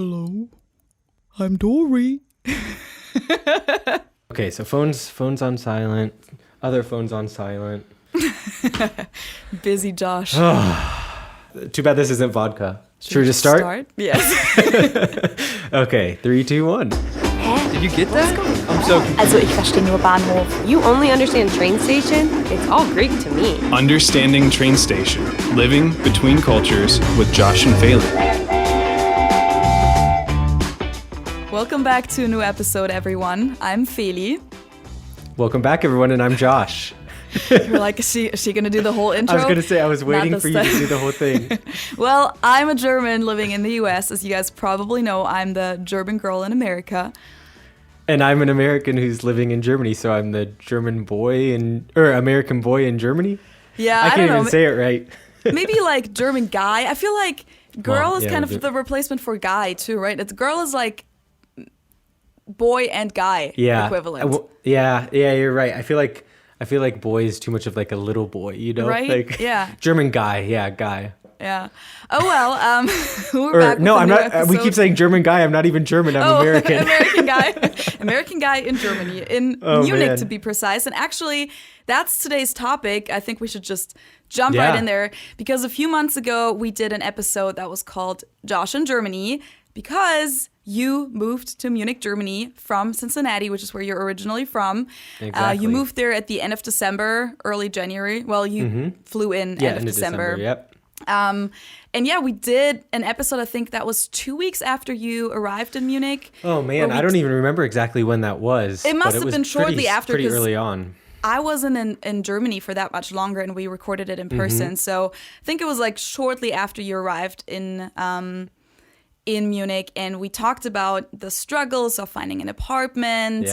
Hello, I'm Dory. Okay, so phones on silent, other phones on silent. Busy Josh. Too bad this isn't vodka. Should we just start? Yes. Okay, 3, 2, 1. Did you get that? I'm so Also, ich verstehe nur Bahnhof. You only understand train station? It's all Greek to me. Understanding Train Station. Living Between Cultures with Josh and Phelan. Welcome back to a new episode, everyone. I'm Feli. Welcome back, everyone, and I'm Josh. You're like, is she going to do the whole intro? I was going to say, I was waiting for you to time. do the whole thing. Well, I'm a German living in the US. As you guys probably know, I'm the German girl in America. And I'm an American who's living in Germany, so I'm the German boy or American boy in Germany? Yeah, I don't can't know. even say it right. Maybe like German guy. I feel like girl is yeah, kind of the replacement for guy too, right? Girl is like boy and guy equivalent. Yeah, you're right. I feel like boy is too much of like a little boy, you know? Right? Like, Yeah. German guy, yeah, guy. Yeah. Oh well. We're back with No, a I'm new not. episode. We keep saying German guy. I'm not even German. I'm American. American guy. American guy in Germany, in Munich man. to be precise. And actually, that's today's topic. I think we should just jump Yeah. right in there because a few months ago we did an episode that was called Josh in Germany because you moved to Munich, Germany from Cincinnati, which is where you're originally from. Exactly. You moved there at the end of December, early January. Well, you flew in end of December. Yep. And yeah, we did an episode, I think that was 2 weeks after you arrived in Munich. Oh man, I don't even remember exactly when that was. It must but have been shortly after, pretty 'cause early on. I wasn't in Germany for that much longer and we recorded it in person. So I think it was like shortly after you arrived in Munich, and we talked about the struggles of finding an apartment,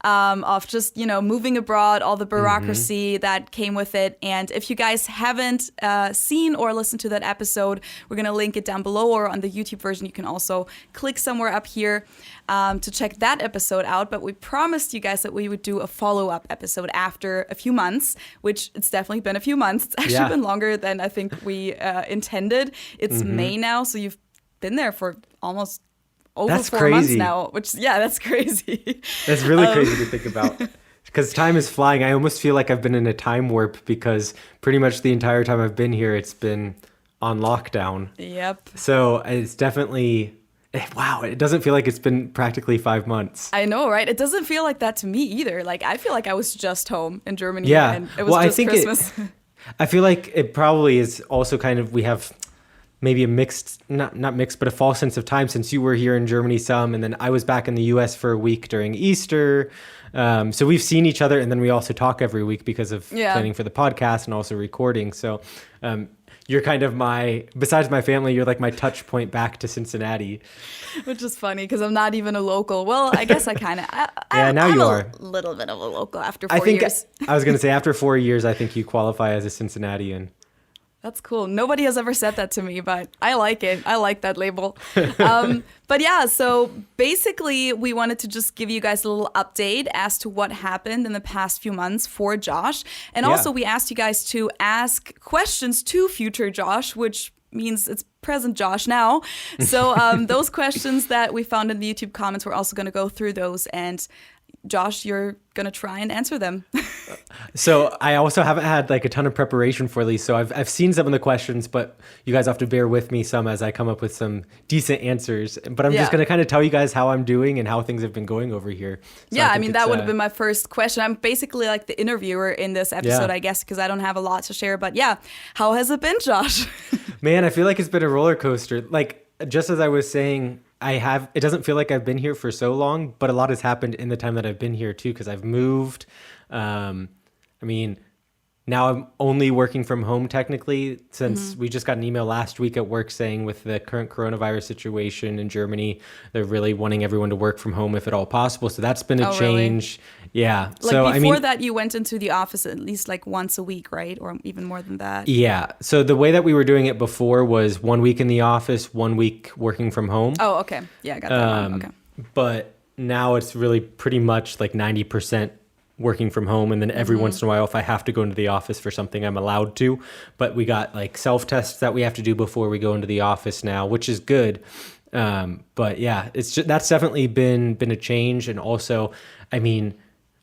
of just, moving abroad, all the bureaucracy that came with it. And if you guys haven't seen or listened to that episode, we're going to link it down below, or on the YouTube version, you can also click somewhere up here to check that episode out. But we promised you guys that we would do a follow-up episode after a few months, which it's definitely been a few months. It's actually been longer than I think we intended. It's May now, so you've been there for almost over 4 months now, which, that's crazy. That's really crazy to think about. Because time is flying. I almost feel like I've been in a time warp because pretty much the entire time I've been here, it's been on lockdown. Yep. So it's definitely, wow, it doesn't feel like it's been practically 5 months. I know, right? It doesn't feel like that to me either. Like, I feel like I was just home in Germany and it was just Christmas. I feel like it probably is also kind of, we have maybe a mixed, not mixed, but a false sense of time since you were here in Germany some, and then I was back in the US for a week during Easter. So we've seen each other, and then we also talk every week because of planning for the podcast and also recording. So you're kind of besides my family, you're like my touch point back to Cincinnati. Which is funny because I'm not even a local. Well, I guess I kind of, now you are. A little bit of a local after 4 years. I was going to say after 4 years, I think you qualify as a Cincinnatian. That's cool. Nobody has ever said that to me, but I like it. I like that label. But yeah, so basically we wanted to just give you guys a little update as to what happened in the past few months for Josh. And also we asked you guys to ask questions to future Josh, which means it's present Josh now. So those questions that we found in the YouTube comments, we're also going to go through those, and Josh, you're going to try and answer them. So I also haven't had like a ton of preparation for these. So I've seen some of the questions, but you guys have to bear with me some as I come up with some decent answers. But I'm just going to kind of tell you guys how I'm doing and how things have been going over here. So I mean, that would have been my first question. I'm basically like the interviewer in this episode, I guess, because I don't have a lot to share. But yeah, how has it been, Josh? Man, I feel like it's been a roller coaster. Like, just as I was saying, it doesn't feel like I've been here for so long, but a lot has happened in the time that I've been here too, because I've moved. I mean, now I'm only working from home technically, since we just got an email last week at work saying with the current coronavirus situation in Germany, they're really wanting everyone to work from home if at all possible. So that's been a change. Really? Yeah. Like so before that, you went into the office at least like once a week, right? Or even more than that. Yeah. So the way that we were doing it before was 1 week in the office, 1 week working from home. Oh, okay. Yeah, I got that one. Okay. But now it's really pretty much like 90% working from home, and then every once in a while, if I have to go into the office for something, I'm allowed to. But we got like self-tests that we have to do before we go into the office now, which is good. But yeah, that's definitely been a change. And also, I mean,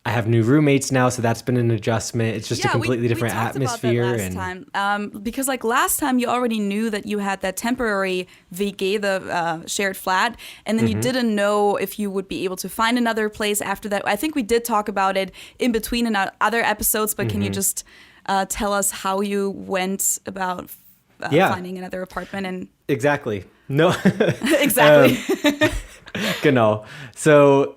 I have new roommates now, so that's been an adjustment. It's just a completely different atmosphere. About that last time. Because like last time you already knew that you had that temporary WG, the shared flat, and then you didn't know if you would be able to find another place after that. I think we did talk about it in between in other episodes, but can you just tell us how you went about finding another apartment? And Exactly. No. Exactly. Genau. So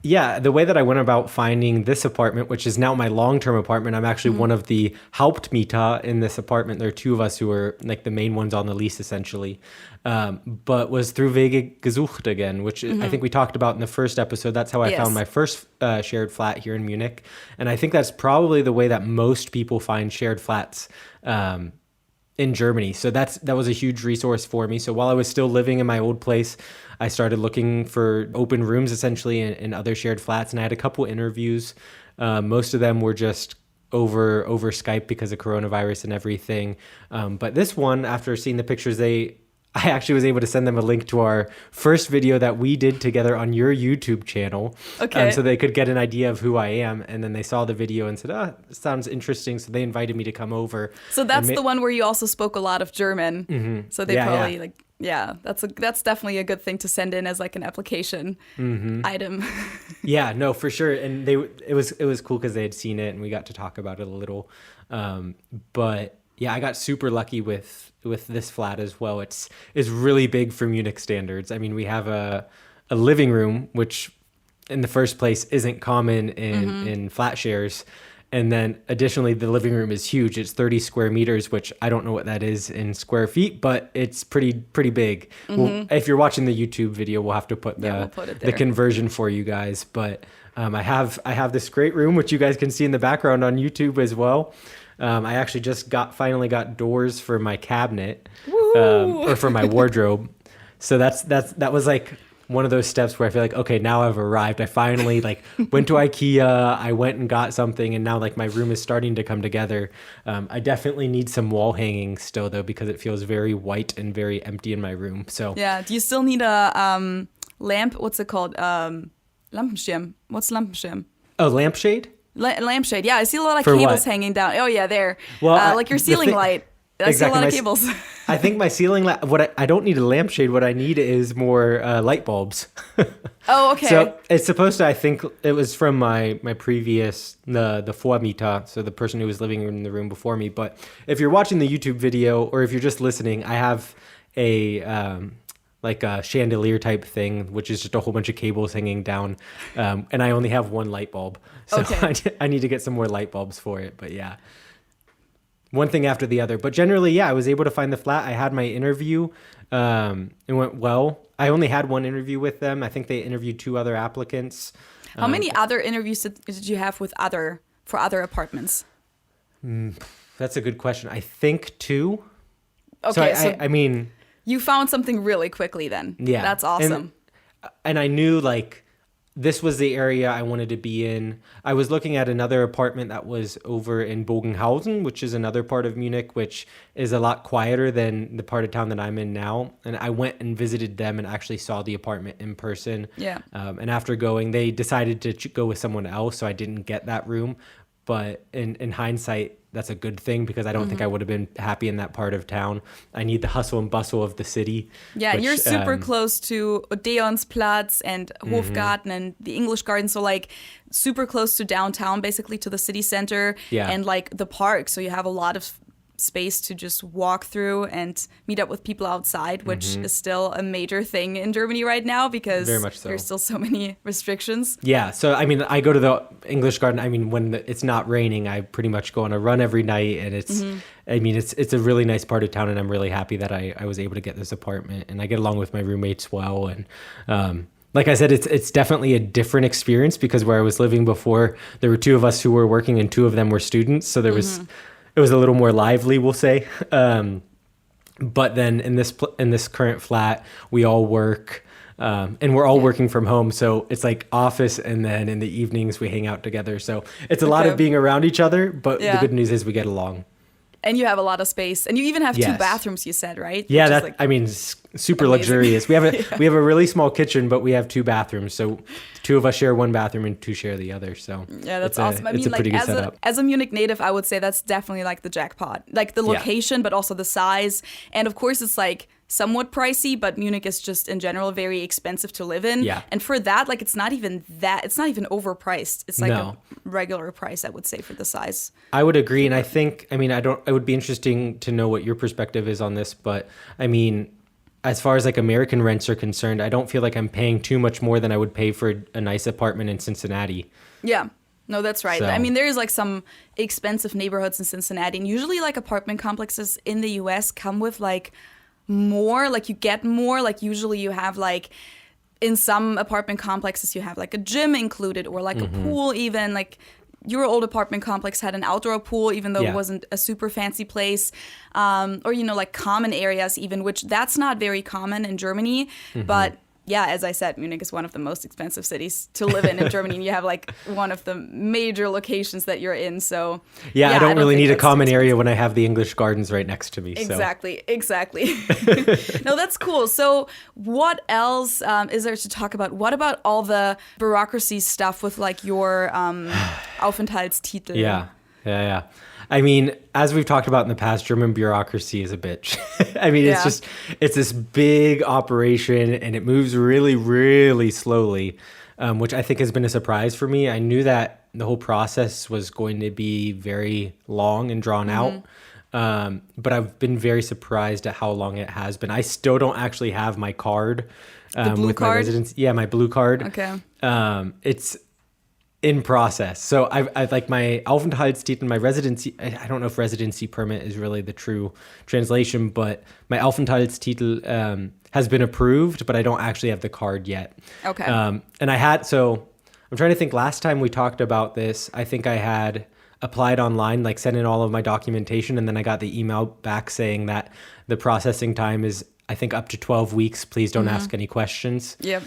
yeah, the way that I went about finding this apartment, which is now my long-term apartment, I'm actually one of the Hauptmieter in this apartment. There are two of us who are like the main ones on the lease, essentially. But was through Wege gesucht again, which I think we talked about in the first episode. That's how I found my first shared flat here in Munich. And I think that's probably the way that most people find shared flats in Germany. So that was a huge resource for me. So while I was still living in my old place, I started looking for open rooms essentially in other shared flats, and I had a couple interviews. Most of them were just over Skype because of coronavirus and everything. But this one, after seeing the pictures, I actually was able to send them a link to our first video that we did together on your YouTube channel. Okay. So they could get an idea of who I am. And then they saw the video and said, sounds interesting. So they invited me to come over. So that's the one where you also spoke a lot of German. So they probably that's definitely a good thing to send in as like an application item. Yeah, no, for sure. And it was cool because they had seen it and we got to talk about it a little. But yeah, I got super lucky with this flat as well. It's really big for Munich standards. I mean, we have a living room, which in the first place isn't common in flat shares. And then additionally, the living room is huge. It's 30 square meters, which I don't know what that is in square feet, but it's pretty big. Well, if you're watching the YouTube video, we'll have to put the conversion for you guys. But I have this great room, which you guys can see in the background on YouTube as well. I actually just finally got doors for my cabinet, or for my wardrobe. So that was like one of those steps where I feel like, okay, now I've arrived. I finally like went to IKEA. I went and got something, and now like my room is starting to come together. I definitely need some wall hanging still though, because it feels very white and very empty in my room. So yeah, do you still need a lamp? What's it called? Lampenschirm. What's Lampenschirm? Oh, lampshade. Lampshade. Yeah, I see a lot of For cables what? hanging down. Oh yeah, there. Well, like your ceiling light. I see a lot of cables. I think my ceiling light. I don't need a lampshade. What I need is more light bulbs. Oh, okay. So it's supposed to. I think it was from my previous the Vormieter, so the person who was living in the room before me. But if you're watching the YouTube video or if you're just listening, I have a like a chandelier type thing, which is just a whole bunch of cables hanging down, and I only have one light bulb. So okay. I need to get some more light bulbs for it. But yeah. One thing after the other. But generally, yeah, I was able to find the flat. I had my interview. It went well. I only had one interview with them. I think they interviewed 2 other applicants. How many other interviews did you have for other apartments? That's a good question. I think 2. Okay, so I mean... You found something really quickly then. Yeah. That's awesome. And I knew, like, this was the area I wanted to be in. I was looking at another apartment that was over in Bogenhausen, which is another part of Munich, which is a lot quieter than the part of town that I'm in now. And I went and visited them and actually saw the apartment in person. Yeah. And after going, they decided to go with someone else, so I didn't get that room. But in hindsight, that's a good thing because I don't think I would have been happy in that part of town. I need the hustle and bustle of the city. Yeah, which, you're super close to Odeonsplatz and Hofgarten and the English Garden. So like super close to downtown, basically to the city center and like the park. So you have a lot of space to just walk through and meet up with people outside, which is still a major thing in Germany right now because there's still so many restrictions. Yeah, so I mean, I go to the English Garden. I mean, when it's not raining, I pretty much go on a run every night, and it's. I mean, it's a really nice part of town, and I'm really happy that I was able to get this apartment, and I get along with my roommates well, and. Like I said, it's definitely a different experience because where I was living before, there were 2 of us who were working, and 2 of them were students, so there was. It was a little more lively, we'll say. But then in this current flat, we all work, and we're all working from home. So it's like office, and then in the evenings we hang out together. So it's a lot of being around each other. But the good news is we get along. And you have a lot of space. And you even have 2 Yes. bathrooms, you said, right? Yeah, Which is, super amazing. luxurious. We have a really small kitchen, but we have 2 bathrooms. So 2 of us share one bathroom and 2 share the other. So yeah, that's awesome. I it's mean, a pretty like good setup. as a Munich native, I would say that's definitely like the jackpot. Like the location, but also the size. And of course, it's like somewhat pricey, but Munich is just in general very expensive to live in. Yeah. And for that, like it's not even overpriced. It's like No. a regular price, I would say, for the size. I would agree, and I think, it would be interesting to know what your perspective is on this, but I mean, as far as like American rents are concerned, I don't feel like I'm paying too much more than I would pay for a nice apartment in Cincinnati. Yeah. No, that's right. So- I mean, there's like some expensive neighborhoods in Cincinnati, and usually like apartment complexes in the US come with like more, like you get more, like usually you have like in some apartment complexes you have like a gym included or like a pool even, like your old apartment complex had an outdoor pool even though Yeah. it wasn't a super fancy place, or you know, like common areas even, which that's not very common in Germany, but yeah, as I said, Munich is one of the most expensive cities to live in Germany, and you have like one of the major locations that you're in. So Yeah, I don't really think need a that's too common expensive. area when I have the English Gardens right next to me. So. Exactly. No, that's cool. So what else is there to talk about? What about all the bureaucracy stuff with like your Aufenthaltstitel? Yeah. I mean, as we've talked about in the past, German bureaucracy is a bitch. I mean, Yeah. it's this big operation and it moves really, really slowly, which I think has been a surprise for me. I knew that the whole process was going to be very long and drawn out. But I've been very surprised at how long it has been. I still don't actually have my card. blue with card? my residence. Yeah, my blue card. Okay. It's in process. So I've like my Aufenthaltstitel, my residency. I don't know if residency permit is really the true translation, but my Aufenthaltstitel has been approved, but I don't actually have the card yet. Okay. So I'm trying to think. Last time we talked about this, I think I had applied online, like sent in all of my documentation, and then I got the email back saying that the processing time is, I think, up to 12 weeks. Please don't ask any questions. Yep.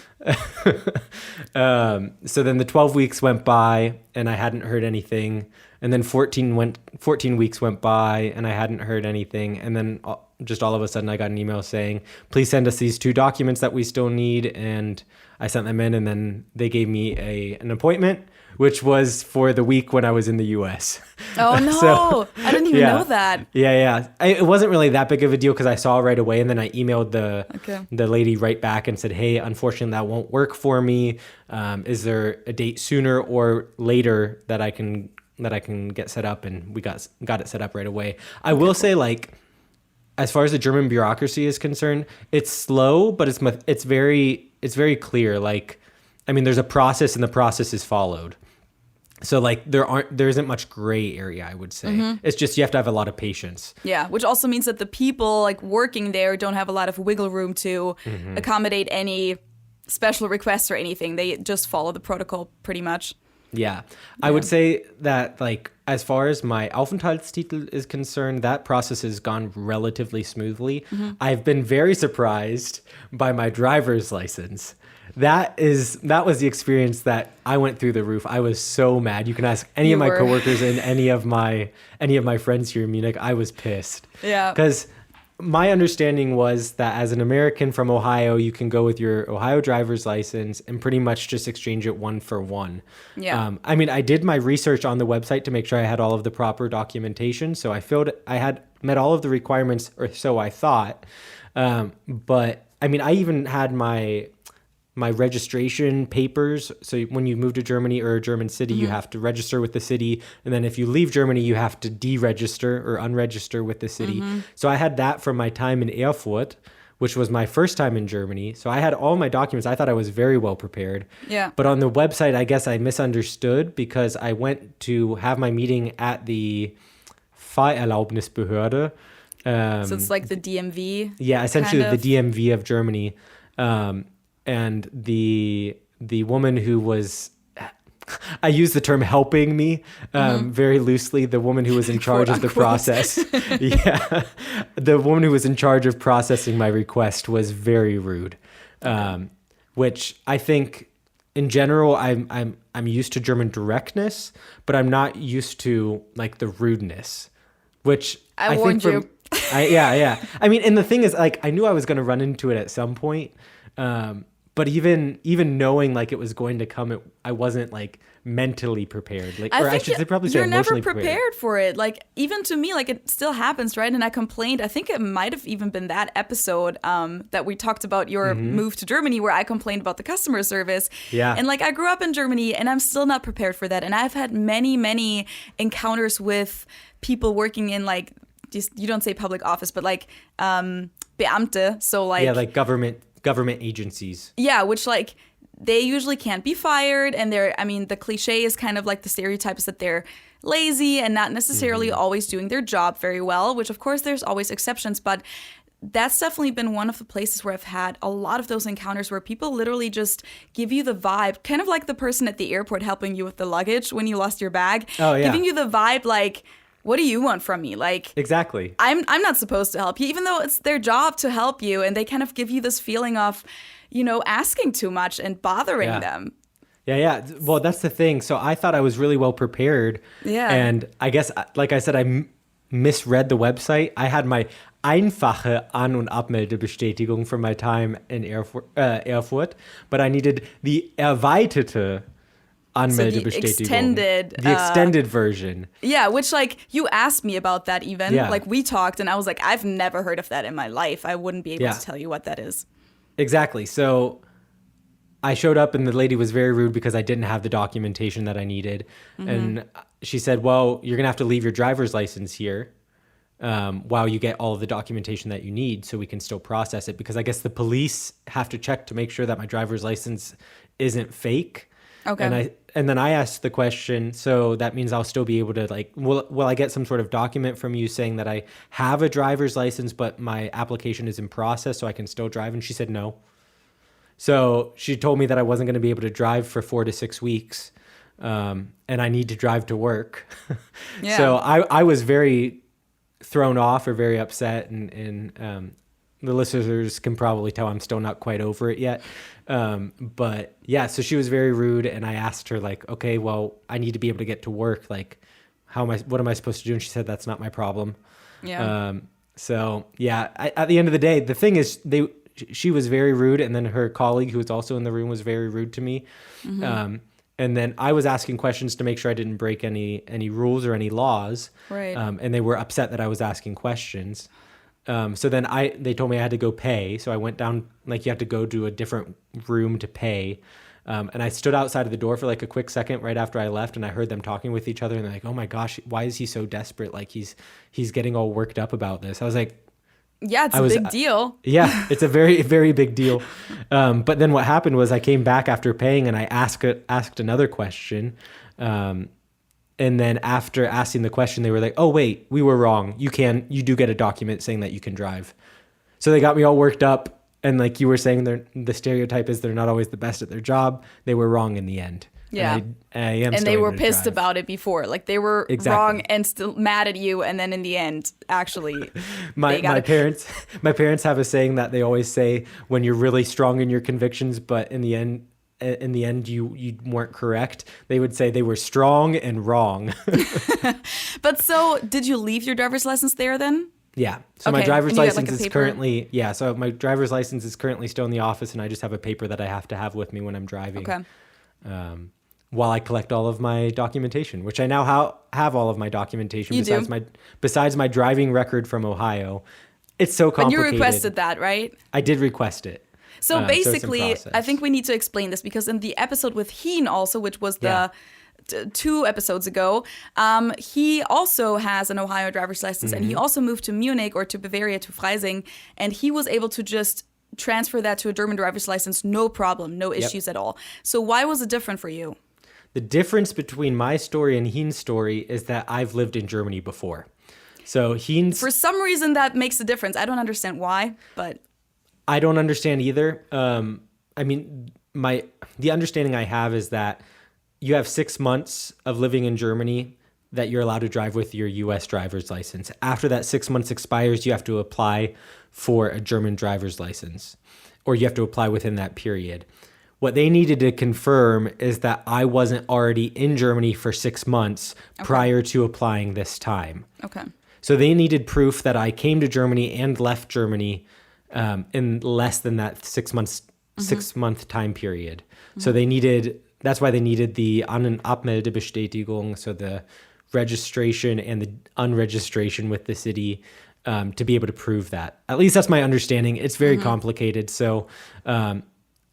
So then the 12 weeks went by and I hadn't heard anything. And then 14 weeks went by and I hadn't heard anything. And then just all of a sudden I got an email saying, please send us these 2 documents that we still need. And I sent them in, and then they gave me an appointment, which was for the week when I was in the US. Oh no, So, I didn't even know that. Yeah. It wasn't really that big of a deal because I saw right away, and then I emailed the lady right back and said, "Hey, unfortunately, that won't work for me. Is there a date sooner or later that I can get set up?" And we got it set up right away. I will say, like, as far as the German bureaucracy is concerned, it's slow, but it's very clear. Like, I mean, there's a process, and the process is followed. So like there isn't much gray area, I would say. It's just you have to have a lot of patience. Yeah, which also means that the people like working there don't have a lot of wiggle room to accommodate any special requests or anything. They just follow the protocol pretty much. Yeah. I would say that, like, as far as my Aufenthaltstitel is concerned, that process has gone relatively smoothly. I've been very surprised by my driver's license. That was the experience that I went through the roof. I was so mad. You can ask any of my coworkers and any of my friends here in Munich. I was pissed. Yeah. Because my understanding was that as an American from Ohio, you can go with your Ohio driver's license and pretty much just exchange it one for one. Yeah. I mean, I did my research on the website to make sure I had all of the proper documentation. So I had met all of the requirements, or so I thought. But I mean, I even had my registration papers. So when you move to Germany or a German city, you have to register with the city. And then if you leave Germany, you have to deregister or unregister with the city. So I had that from my time in Erfurt, which was my first time in Germany. So I had all my documents. I thought I was very well prepared. Yeah. But on the website, I guess I misunderstood because I went to have my meeting at the Fahrerlaubnisbehörde. So it's like the DMV. Yeah, essentially kind of. the DMV of Germany. And the woman who was, I use the term helping me very loosely, the woman who was in charge of the process. Yeah. The woman who was in charge of processing my request was very rude, which I think in general, I'm used to German directness, but I'm not used to like the rudeness. which I warned think yeah. I mean, and the thing is, like, I knew I was going to run into it at some point. But even knowing like it was going to come, I wasn't like mentally prepared. Like, or I should say, probably say you're never emotionally prepared for it. Like, even to me, like, it still happens, right? And I complained. I think it might have even been that episode that we talked about your move to Germany, where I complained about the customer service. Yeah. And like, I grew up in Germany, and I'm still not prepared for that. And I've had many encounters with people working in like, you don't say public office, but like Beamte. So like, yeah, like government agencies. Yeah, which like they usually can't be fired, and the cliche is kind of like the stereotype is that they're lazy and not necessarily always doing their job very well, which of course there's always exceptions, but that's definitely been one of the places where I've had a lot of those encounters where people literally just give you the vibe, kind of like the person at the airport helping you with the luggage when you lost your bag. Oh, yeah. Giving you the vibe like, what do you want from me? Like, Exactly. I'm not supposed to help you, even though it's their job to help you. And they kind of give you this feeling of, asking too much and bothering them. Yeah. Well, that's the thing. So I thought I was really well prepared. Yeah. And I guess, like I said, I misread the website. I had my einfache An- und Abmeldebestätigung from my time in Erfurt, but I needed the erweiterte Anmeldebestätigung. The extended version. Yeah, which like you asked me about that even. Yeah. Like we talked and I was like, I've never heard of that in my life. I wouldn't be able to tell you what that is. Exactly. So I showed up and the lady was very rude because I didn't have the documentation that I needed. And she said, well, you're going to have to leave your driver's license here while you get all of the documentation that you need so we can still process it. Because I guess the police have to check to make sure that my driver's license isn't fake. Okay. And then I asked the question, so that means I'll still be able to like, will I get some sort of document from you saying that I have a driver's license, but my application is in process so I can still drive? And she said no. So she told me that I wasn't going to be able to drive for 4 to 6 weeks. And I need to drive to work. Yeah. So I was very thrown off or very upset, and the listeners can probably tell I'm still not quite over it yet. But yeah, so she was very rude, and I asked her like, okay, well, I need to be able to get to work. Like, what am I supposed to do? And she said, that's not my problem. Yeah. So yeah, at the end of the day, the thing is she was very rude. And then her colleague who was also in the room was very rude to me. And then I was asking questions to make sure I didn't break any rules or any laws. Right. And they were upset that I was asking questions. So then they told me I had to go pay. So I went down, like, you have to go to a different room to pay. And I stood outside of the door for like a quick second right after I left, and I heard them talking with each other, and they're like, oh my gosh, why is he so desperate? Like he's getting all worked up about this. I was like, yeah, it's a big deal. Yeah, it's a very, very big deal. But then what happened was I came back after paying and I asked another question. And then after asking the question, they were like, oh, wait, we were wrong. You do get a document saying that you can drive. So they got me all worked up. And like you were saying, the stereotype is they're not always the best at their job. They were wrong in the end. Yeah. And they were pissed about it before. Like they were wrong and still mad at you. And then in the end, actually, my parents have a saying that they always say when you're really strong in your convictions, but in the end you weren't correct. They would say they were strong and wrong. But so did you leave your driver's license there then? Yeah. So my driver's license is currently, so my driver's license is currently still in the office, and I just have a paper that I have to have with me when I'm driving. Okay. While I collect all of my documentation, which I now have all of my documentation besides my driving record from Ohio. It's so complicated. But you requested that, right? I did request it. So basically, I think we need to explain this because in the episode with Heen also, which was the 2 episodes ago, he also has an Ohio driver's license, and he also moved to Munich or to Bavaria, to Freising, and he was able to just transfer that to a German driver's license, no problem, no issues at all. So why was it different for you? The difference between my story and Heen's story is that I've lived in Germany before. So Heen's... For some reason, that makes a difference. I don't understand why, but... I don't understand either. I mean, the understanding I have is that you have 6 months of living in Germany that you're allowed to drive with your U.S. driver's license. After that 6 months expires, you have to apply for a German driver's license, or you have to apply within that period. What they needed to confirm is that I wasn't already in Germany for 6 months prior to applying this time. Okay. So they needed proof that I came to Germany and left Germany in less than that 6-month time period. So that's why they needed the An- und Abmeldebestätigung, so the registration and the unregistration with the city, to be able to prove that. At least that's my understanding. It's very complicated. So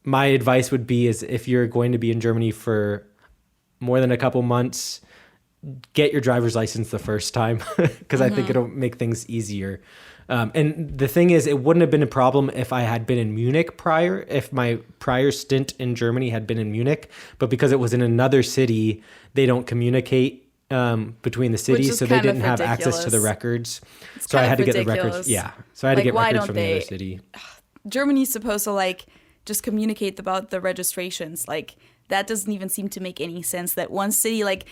my advice would be is if you're going to be in Germany for more than a couple months, get your driver's license the first time, because I think it'll make things easier. And the thing is, it wouldn't have been a problem if I had been in Munich prior, if my prior stint in Germany had been in Munich. But because it was in another city, they don't communicate between the cities, so they didn't have access to the records. So I had to get the records. Yeah. So I had to get records from the other city. Germany's supposed to like just communicate about the registrations. Like that doesn't even seem to make any sense that one city, like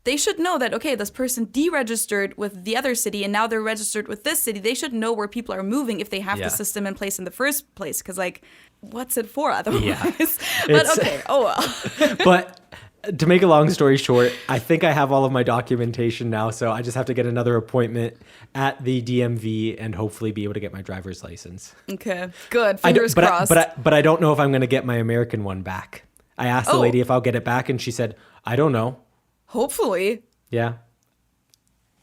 they should know that, okay, this person deregistered with the other city and now they're registered with this city. They should know where people are moving if they have the system in place in the first place. Because, like, what's it for otherwise? Yeah. But okay, oh well. But to make a long story short, I think I have all of my documentation now. So I just have to get another appointment at the DMV and hopefully be able to get my driver's license. Okay, good. Fingers crossed. But I don't know if I'm going to get my American one back. I asked the lady if I'll get it back and she said, I don't know. Hopefully. Yeah.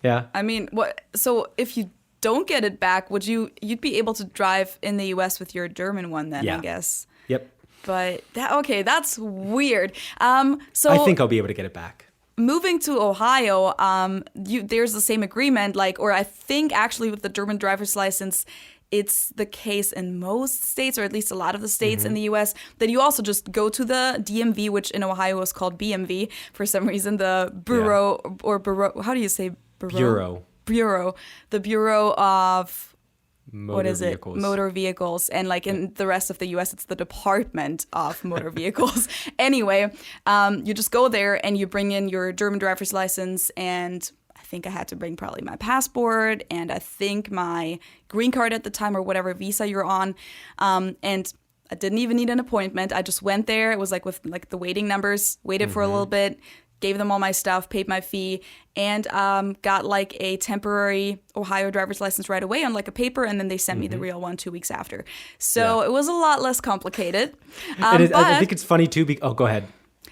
I mean, what? So if you don't get it back, you'd be able to drive in the U.S. with your German one then, I guess. Yep. But that's weird. So I think I'll be able to get it back. Moving to Ohio, there's the same agreement, or I think actually with the German driver's license, it's the case in most states, or at least a lot of the states in the U.S., that you also just go to the DMV, which in Ohio is called BMV for some reason, the Bureau, how do you say Bureau? Bureau. The Bureau of... Motor vehicles. And like in the rest of the U.S., it's the Department of Motor Vehicles. Anyway, you just go there and you bring in your German driver's license, and I think I had to bring probably my passport and I think my green card at the time or whatever visa you're on. And I didn't even need an appointment. I just went there. It was like with like the waiting numbers, waited for a little bit, gave them all my stuff, paid my fee, and got like a temporary Ohio driver's license right away on like a paper, and then they sent me the real one 2 weeks after. So it was a lot less complicated. I think it's funny too. Go ahead.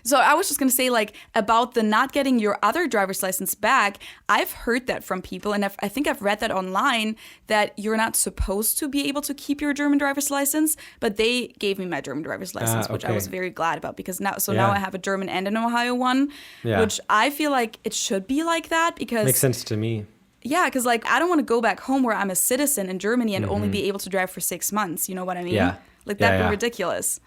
So I was just going to say, like, about the not getting your other driver's license back, I've heard that from people, and I think I've read that online, that you're not supposed to be able to keep your German driver's license, but they gave me my German driver's license, which I was very glad about, because now I have a German and an Ohio one, which I feel like it should be like that, because... Makes sense to me. Yeah, because, like, I don't want to go back home where I'm a citizen in Germany and only be able to drive for 6 months, you know what I mean? Yeah. Like, that'd be ridiculous.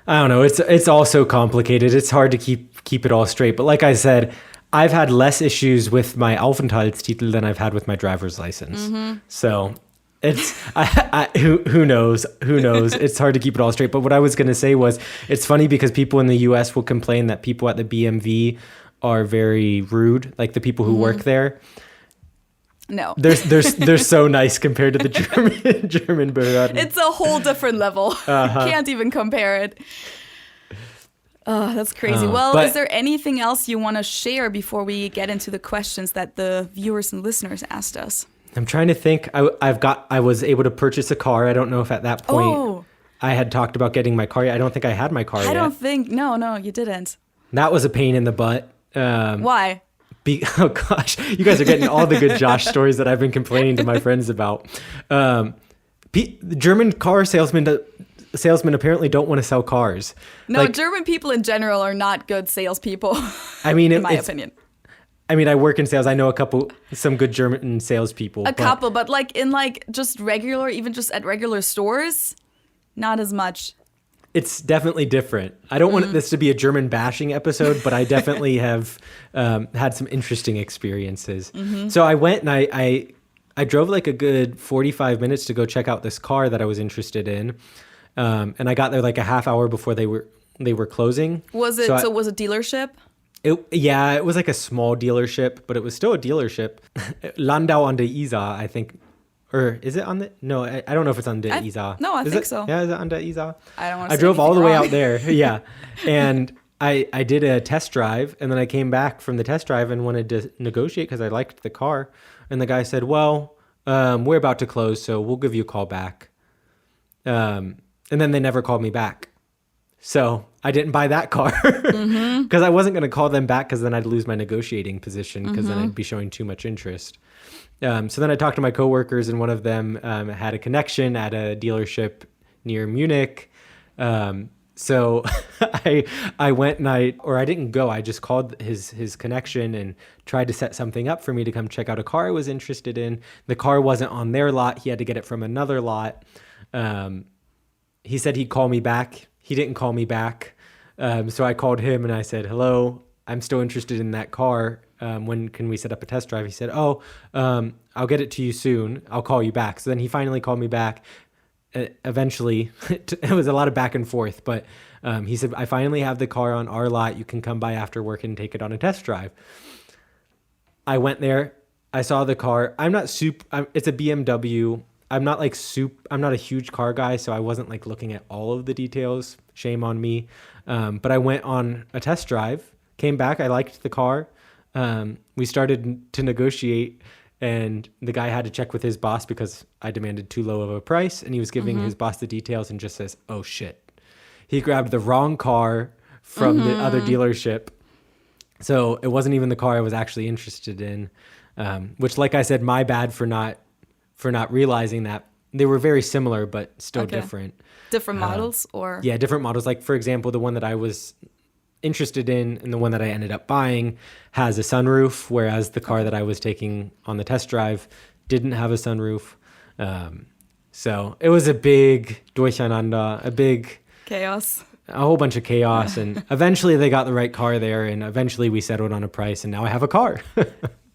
I don't know. It's all so complicated. It's hard to keep it all straight. But like I said, I've had less issues with my Aufenthaltstitel than I've had with my driver's license. So it's who knows? Who knows? It's hard to keep it all straight. But what I was going to say was, it's funny because people in the U.S. will complain that people at the BMV are very rude, like the people who work there. No. They're so nice compared to the German Behörden. It's a whole different level. Can't even compare it. Oh, that's crazy. But is there anything else you want to share before we get into the questions that the viewers and listeners asked us? I'm trying to think. I was able to purchase a car. I don't know if at that point I had talked about getting my car. I don't think I had my car yet. No, you didn't. That was a pain in the butt. Why? Oh gosh, you guys are getting all the good Josh stories that I've been complaining to my friends about. The German car salesmen apparently don't want to sell cars. No, German people in general are not good salespeople. I mean, in my opinion. I mean, I work in sales. I know some good German salespeople. But like in like just regular, even just at regular stores, not as much. It's definitely different. I don't want this to be a German bashing episode, but I definitely have had some interesting experiences. So I went and I drove like a good 45 minutes to go check out this car that I was interested in. And I got there like a half hour before they were closing. Was it so it was a dealership? It was like a small dealership, but it was still a dealership. Landau an der Isar, I think. Or is it on the... No, I don't know if it's on the Isar. No, I think so. Yeah, is it on the Isar? I don't want to I drove all the way wrong. out there. Yeah. And I did a test drive, and then I came back from the test drive and wanted to negotiate because I liked the car. And the guy said, well, we're about to close, so we'll give you a call back. And then they never called me back. So I didn't buy that car because I wasn't going to call them back because then I'd lose my negotiating position because then I'd be showing too much interest. So then I talked to my coworkers, and one of them had a connection at a dealership near Munich. So I went and I didn't go. I just called his connection and tried to set something up for me to come check out a car I was interested in. The car wasn't on their lot. He had to get it from another lot. He said he'd call me back. He didn't call me back. So I called him and I said, hello, I'm still interested in that car. When can we set up a test drive? He said, I'll get it to you soon. I'll call you back. So then he finally called me back. Eventually, it was a lot of back and forth, but he said, I finally have the car on our lot. You can come by after work and take it on a test drive. I went there. I saw the car. It's a BMW. I'm not a huge car guy, so I wasn't like looking at all of the details. Shame on me. But I went on a test drive, came back. I liked the car. We started to negotiate, and the guy had to check with his boss because I demanded too low of a price, and he was giving his boss the details and just says, oh shit. He grabbed the wrong car from the other dealership. So it wasn't even the car I was actually interested in, which, like I said, my bad for not realizing that. They were very similar, but still different. Different models or? Yeah, different models. Like, for example, the one that I was interested in and the one that I ended up buying has a sunroof, whereas the car that I was taking on the test drive didn't have a sunroof. So it was a big durcheinander, a big chaos, a whole bunch of chaos. And eventually they got the right car there, and eventually we settled on a price, and now I have a car.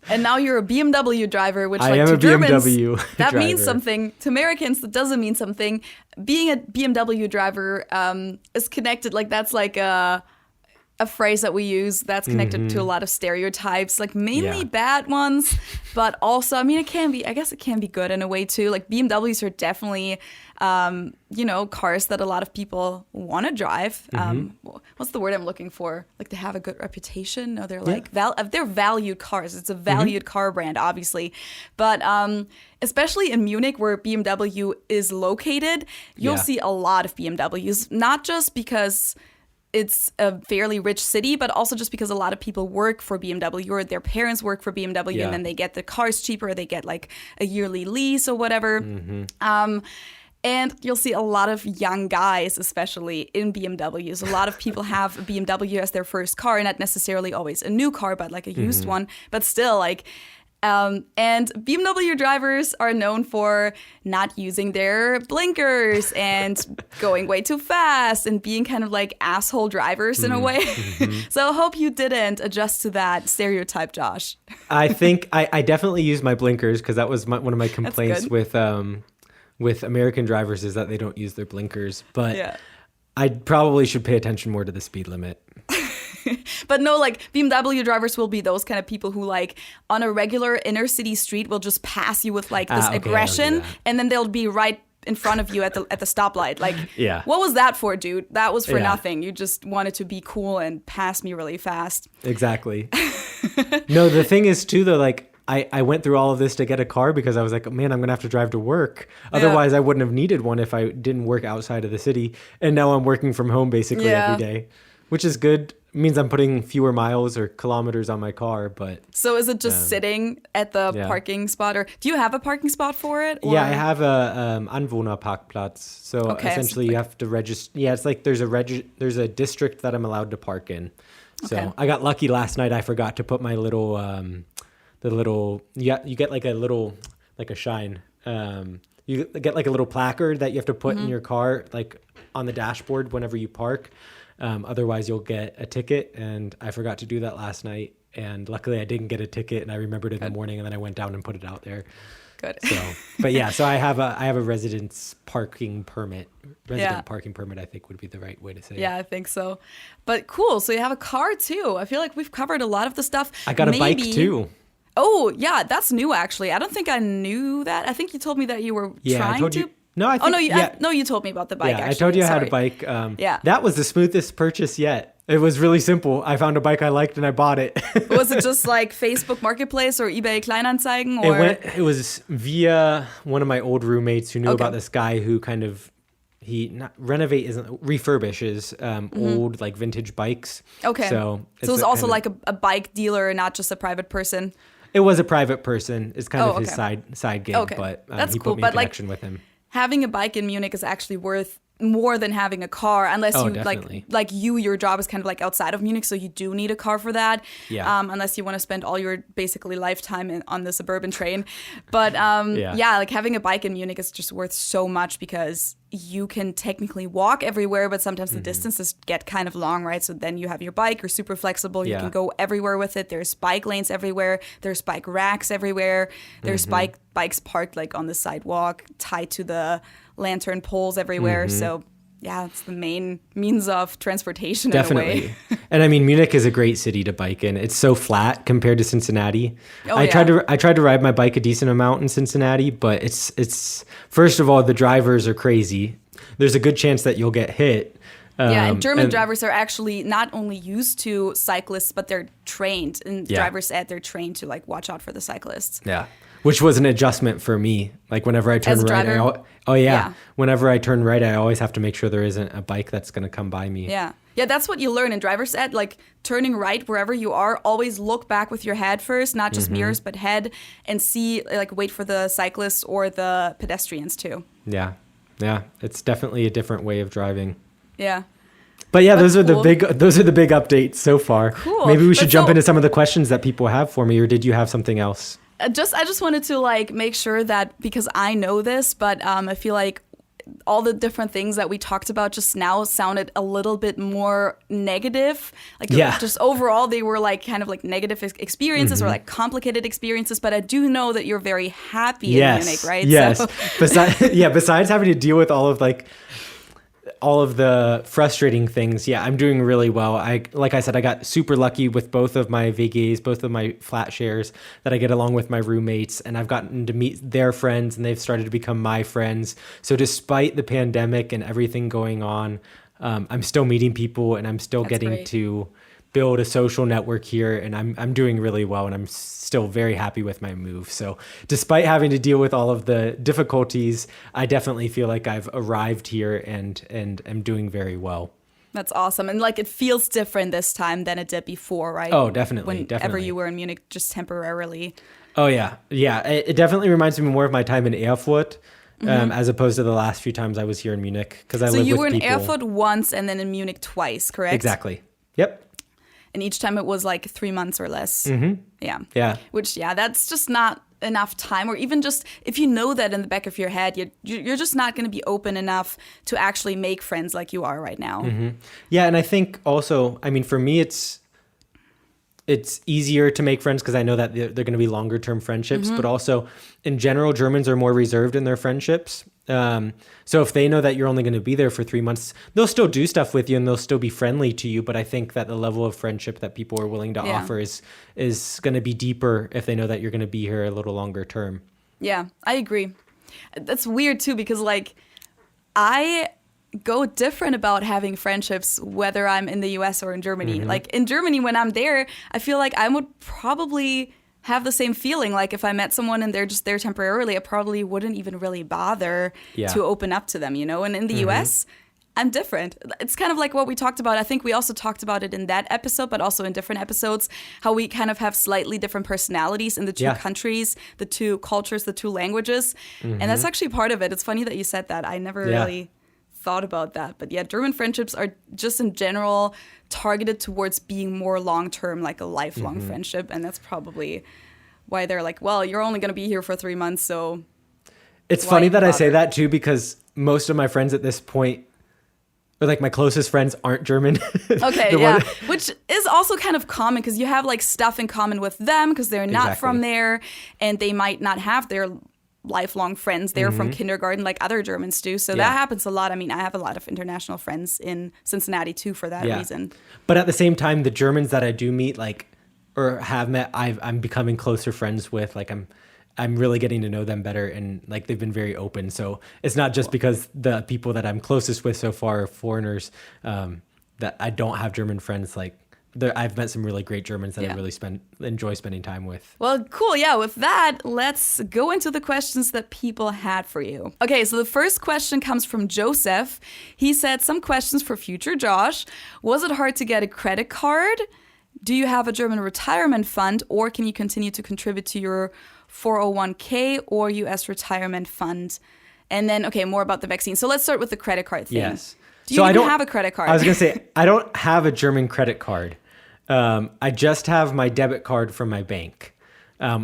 And now you're a BMW driver, which I like am to a Germans, BMW that driver. means something. To Americans, that doesn't mean something. Being a BMW driver is connected, like that's like a phrase that we use that's connected to a lot of stereotypes, like mainly bad ones, but also, I mean, I guess it can be good in a way too. Like BMWs are definitely, cars that a lot of people want to drive. What's the word I'm looking for? Like they have a good reputation. No, they're like, they're valued cars. It's a valued car brand, obviously. But especially in Munich, where BMW is located, you'll see a lot of BMWs, not just because it's a fairly rich city, but also just because a lot of people work for BMW or their parents work for BMW, and then they get the cars cheaper. They get like a yearly lease or whatever. And you'll see a lot of young guys, especially in BMWs. A lot of people have a BMW as their first car, not necessarily always a new car, but like a used one. But still, like, and BMW drivers are known for not using their blinkers and going way too fast and being kind of like asshole drivers in a way. So I hope you didn't adjust to that stereotype, Josh. I think I definitely used my blinkers because that was one of my complaints with American drivers is that they don't use their blinkers. But I probably should pay attention more to the speed limit. But no, like BMW drivers will be those kind of people who like on a regular inner city street will just pass you with like this aggression, and then they'll be right in front of you at the stoplight. Like, what was that for, dude? That was for nothing. You just wanted to be cool and pass me really fast. Exactly. No, the thing is too though, like I went through all of this to get a car because I was like, man, I'm going to have to drive to work. Otherwise, I wouldn't have needed one if I didn't work outside of the city. And now I'm working from home basically every day, which is good. It means I'm putting fewer miles or kilometers on my car. But so is it just sitting at the parking spot, or do you have a parking spot for it? Or? Yeah, I have a Anwohnerparkplatz. So essentially you have to register. Yeah, it's like there's a district that I'm allowed to park in. So I got lucky last night. I forgot to put my little you get like a shine. You get like a little placard that you have to put in your car, like on the dashboard whenever you park. Otherwise you'll get a ticket, and I forgot to do that last night. And luckily I didn't get a ticket, and I remembered it in the morning, and then I went down and put it out there. Good. So, but yeah, so I have a residence parking permit. Parking permit, I think would be the right way to say it. Yeah, I think so. But cool. So you have a car too. I feel like we've covered a lot of the stuff. I got a bike too. Oh, yeah, that's new, actually. I don't think I knew that. I think you told me that you were trying to. No, I think, you told me about the bike, actually. I told you I had a bike. That was the smoothest purchase yet. It was really simple. I found a bike I liked and I bought it. Was it just like Facebook Marketplace or eBay Kleinanzeigen? Or? It was via one of my old roommates who knew about this guy who kind of refurbishes old like vintage bikes. Okay. So it was also like a bike dealer, not just a private person. It was a private person. It's kind of his side gig, but that's he cool. put me in But connection with him. Having a bike in Munich is actually worth more than having a car, unless you definitely. your job is kind of like outside of Munich, so you do need a car for that. Yeah. Unless you want to spend all your basically lifetime on the suburban train. But like having a bike in Munich is just worth so much because you can technically walk everywhere, but sometimes the distances get kind of long, right? So then you have your bike, you're super flexible, you can go everywhere with it. There's bike lanes everywhere, there's bike racks everywhere, there's bikes parked like on the sidewalk, tied to the lantern poles everywhere. So yeah, it's the main means of transportation. Definitely. In a way. And I mean, Munich is a great city to bike in. It's so flat compared to Cincinnati. I tried to ride my bike a decent amount in Cincinnati, but it's first of all, the drivers are crazy. There's a good chance that you'll get hit. And German drivers are actually not only used to cyclists, but they're trained. In driver's ed, they're trained to like watch out for the cyclists. Yeah. Which was an adjustment for me. Like whenever I turn right, whenever I turn right, I always have to make sure there isn't a bike that's going to come by me. Yeah. Yeah, that's what you learn in driver's ed, like turning right wherever you are, always look back with your head first, not just mirrors, but head, and see, like wait for the cyclists or the pedestrians too. Yeah. Yeah. It's definitely a different way of driving. Yeah. But yeah, those are the big updates so far. Cool. Maybe we should jump into some of the questions that people have for me, or did you have something else? I just wanted to like make sure that, because I know this, but I feel like all the different things that we talked about just now sounded a little bit more negative. Like just overall, they were like kind of like negative experiences or like complicated experiences. But I do know that you're very happy in Munich, right? Yes. So. Besides having to deal with all of the frustrating things, I'm doing really well. Like I said, I got super lucky with both of my VGs, both of my flat shares, that I get along with my roommates, and I've gotten to meet their friends and they've started to become my friends. So despite the pandemic and everything going on, I'm still meeting people and I'm still getting to build a social network here, and I'm doing really well, and I'm still very happy with my move. So despite having to deal with all of the difficulties, I definitely feel like I've arrived here and am doing very well. That's awesome. And like it feels different this time than it did before, right? Oh, definitely. Whenever you were in Munich just temporarily. Oh, yeah. Yeah. It definitely reminds me more of my time in Erfurt. As opposed to the last few times I was here in Munich, because I live with people. So you were in Erfurt once and then in Munich twice, correct? Exactly. Yep. And each time it was like 3 months or less. Yeah. Yeah. Which, that's just not enough time. Or even just, if you know that in the back of your head, you're just not going to be open enough to actually make friends like you are right now. Yeah, and I think also, I mean, for me, it's easier to make friends because I know that they're going to be longer term friendships, but also in general, Germans are more reserved in their friendships. So if they know that you're only going to be there for 3 months, they'll still do stuff with you and they'll still be friendly to you. But I think that the level of friendship that people are willing to offer is going to be deeper if they know that you're going to be here a little longer term. Yeah, I agree. That's weird too, because like I go different about having friendships whether I'm in the US or in Germany. Like in Germany, when I'm there, I feel like I would probably have the same feeling. Like if I met someone and they're just there temporarily, I probably wouldn't even really bother to open up to them, you know? And in the US, I'm different. It's kind of like what we talked about. I think we also talked about it in that episode, but also in different episodes, how we kind of have slightly different personalities in the two countries, the two cultures, the two languages. And that's actually part of it. It's funny that you said that. I never really thought about that. But German friendships are just in general targeted towards being more long-term, like a lifelong friendship. And that's probably why they're like, well, you're only going to be here for 3 months, so... It's funny that I say that too, because most of my friends at this point, or like my closest friends, aren't German. Okay, which is also kind of common because you have like stuff in common with them because they're not from there, and they might not have their lifelong friends there from kindergarten like other Germans do. So that happens a lot. I mean, I have a lot of international friends in Cincinnati too for that reason. But at the same time, the Germans that I do meet, like, or have met, I'm becoming closer friends with. Like I'm really getting to know them better, and like they've been very open. So it's not just because the people that I'm closest with so far are foreigners. that I don't have German friends. Like I've met some really great Germans that I really enjoy spending time with. Well, cool. Yeah, with that, let's go into the questions that people had for you. Okay, so the first question comes from Joseph. He said, some questions for future Josh. Was it hard to get a credit card? Do you have a German retirement fund, or can you continue to contribute to your 401k or US retirement fund? And then, okay, more about the vaccine. So let's start with the credit card thing. Yes. Do you even have a credit card? I was going to say, I don't have a German credit card. I just have my debit card from my bank,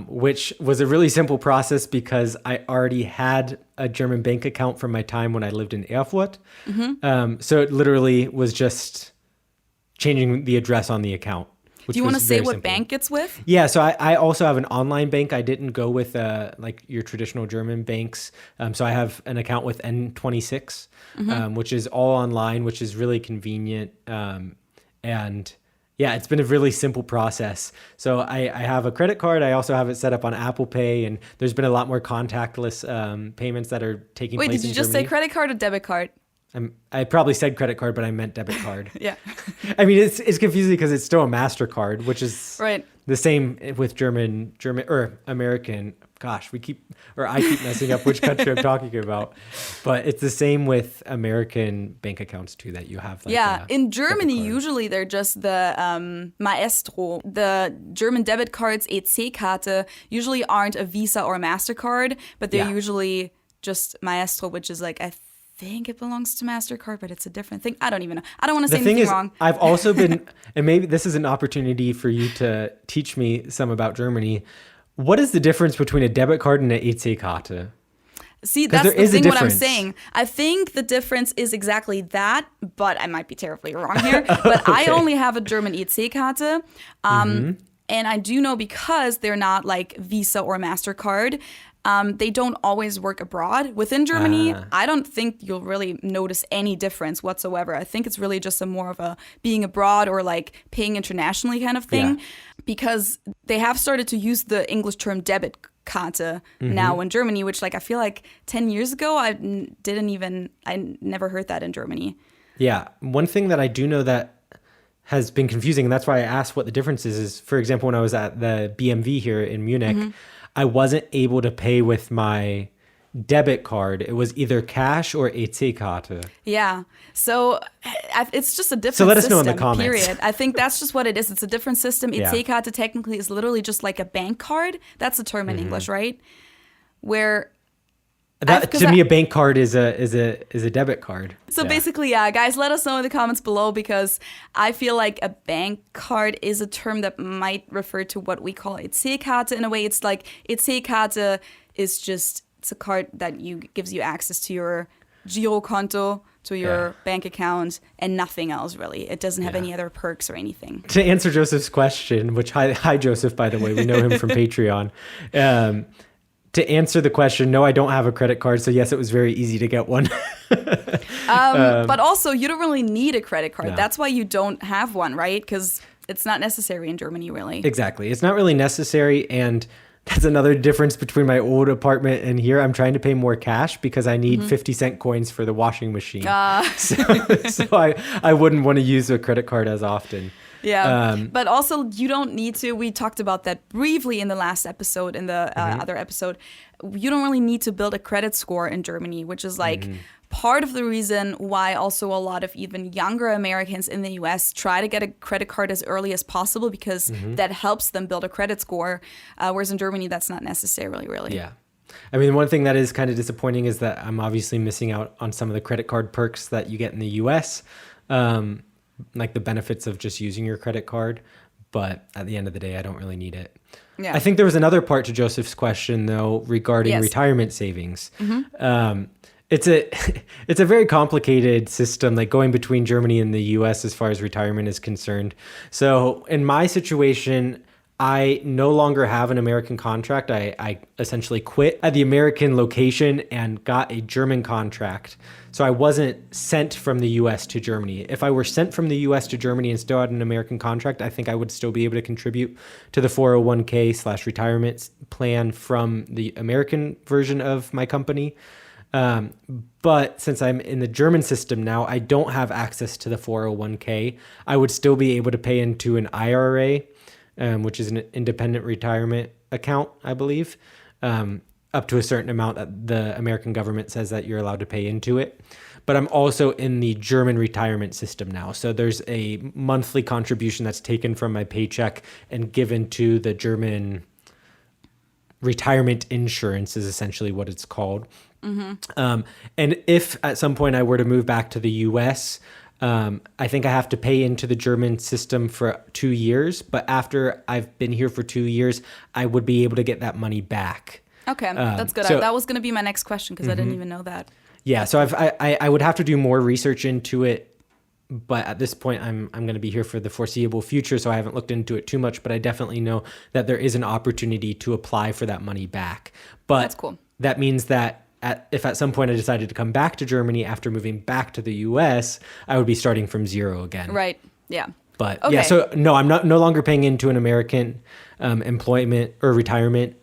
which was a really simple process because I already had a German bank account from my time when I lived in Erfurt. So it literally was just changing the address on the account. Do you want to say what bank it's with? Yeah, so I also have an online bank. I didn't go with like your traditional German banks. So I have an account with N26, which is all online, which is really convenient. And yeah, it's been a really simple process. So I have a credit card. I also have it set up on Apple Pay, and there's been a lot more contactless payments that are taking place in Germany. Wait, did you just say credit card or debit card? I probably said credit card, but I meant debit card. Yeah. I mean, it's confusing because it's still a MasterCard, which is right. The same with German or American. Gosh, I keep messing up which country I'm talking about, but it's the same with American bank accounts too, that you have. Like in Germany, usually they're just the Maestro. The German debit cards, EC-Karte, usually aren't a Visa or a MasterCard, but they're usually just Maestro, which is like, I think it belongs to MasterCard, but it's a different thing. I don't even know. I don't want to say anything wrong. I've also been, and maybe this is an opportunity for you to teach me some about Germany. What is the difference between a debit card and an EC-Karte? See, that's the thing what I'm saying. I think the difference is exactly that, but I might be terribly wrong here. But I only have a German EC-Karte. And I do know because they're not like Visa or MasterCard, they don't always work abroad. Within Germany, I don't think you'll really notice any difference whatsoever. I think it's really just a more of a being abroad or like paying internationally kind of thing, because they have started to use the English term debit Karte now in Germany, which like I feel like 10 years ago I never heard that in Germany. Yeah, one thing that I do know that has been confusing, and that's why I asked what the difference is for example, when I was at the BMV here in Munich, I wasn't able to pay with my debit card. It was either cash or EC-Karte. Yeah. So it's just a different system. So let us know in the comments. Period. I think that's just what it is. It's a different system. EC-Karte technically is literally just like a bank card. That's the term in English, right? Where to me, a bank card is a debit card. So basically, guys, let us know in the comments below, because I feel like a bank card is a term that might refer to what we call EC-Karte. In a way, it's like EC-Karte is just, it's a card that gives you access to your Girokonto, to your bank account, and nothing else really. It doesn't have any other perks or anything. To answer Joseph's question, which hi Joseph, by the way, we know him from Patreon. To answer the question, no, I don't have a credit card. So yes, it was very easy to get one. But also, you don't really need a credit card. No. That's why you don't have one, right? Because it's not necessary in Germany, really. Exactly. It's not really necessary. And that's another difference between my old apartment and here. I'm trying to pay more cash because I need 50-cent coins for the washing machine. So I wouldn't want to use a credit card as often. Yeah, but also you don't need to. We talked about that briefly in the last episode, in the other episode. You don't really need to build a credit score in Germany, which is like part of the reason why also a lot of even younger Americans in the US try to get a credit card as early as possible, because that helps them build a credit score. Whereas in Germany, that's not necessarily really. Yeah. I mean, one thing that is kind of disappointing is that I'm obviously missing out on some of the credit card perks that you get in the US. Like the benefits of just using your credit card, but at the end of the day, I don't really need it. Yeah. I think there was another part to Joseph's question though, regarding retirement savings. It's a very complicated system, like going between Germany and the US as far as retirement is concerned. So in my situation, I no longer have an American contract. I essentially quit at the American location and got a German contract. So I wasn't sent from the US to Germany. If I were sent from the US to Germany and still had an American contract, I think I would still be able to contribute to the 401k/retirement plan from the American version of my company. But since I'm in the German system now, I don't have access to the 401k. I would still be able to pay into an IRA, which is an independent retirement account, I believe, up to a certain amount that the American government says that you're allowed to pay into it. But I'm also in the German retirement system now. So there's a monthly contribution that's taken from my paycheck and given to the German retirement insurance is essentially what it's called. And if at some point I were to move back to the US, I think I have to pay into the German system for 2 years. But after I've been here for 2 years, I would be able to get that money back. Okay, that's good. So- that was going to be my next question because I didn't even know that. Yeah, so I would have to do more research into it, but at this point I'm going to be here for the foreseeable future, so I haven't looked into it too much, but I definitely know that there is an opportunity to apply for that money back. But That's cool. That means that if at some point I decided to come back to Germany after moving back to the US, I would be starting from zero again. Right, yeah. But Okay. yeah, so no, I'm no longer paying into an American employment or retirement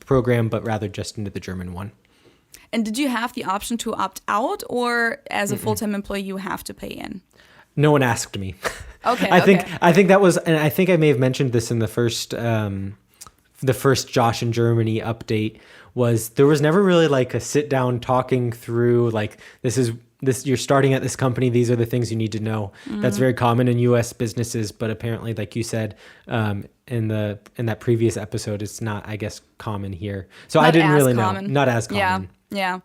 program, but rather just into the German one. And did you have the option to opt out, or as a full-time employee, you have to pay in? No one asked me. Okay, I okay. think that was, and I think I may have mentioned this in the first Josh in Germany update. Was there was never really like a sit down talking through like this you're starting at this company, these are the things you need to know. That's very common in US businesses, but apparently, like you said in that previous episode, it's not, I guess, common here. So I didn't really know. Not as common. Yeah.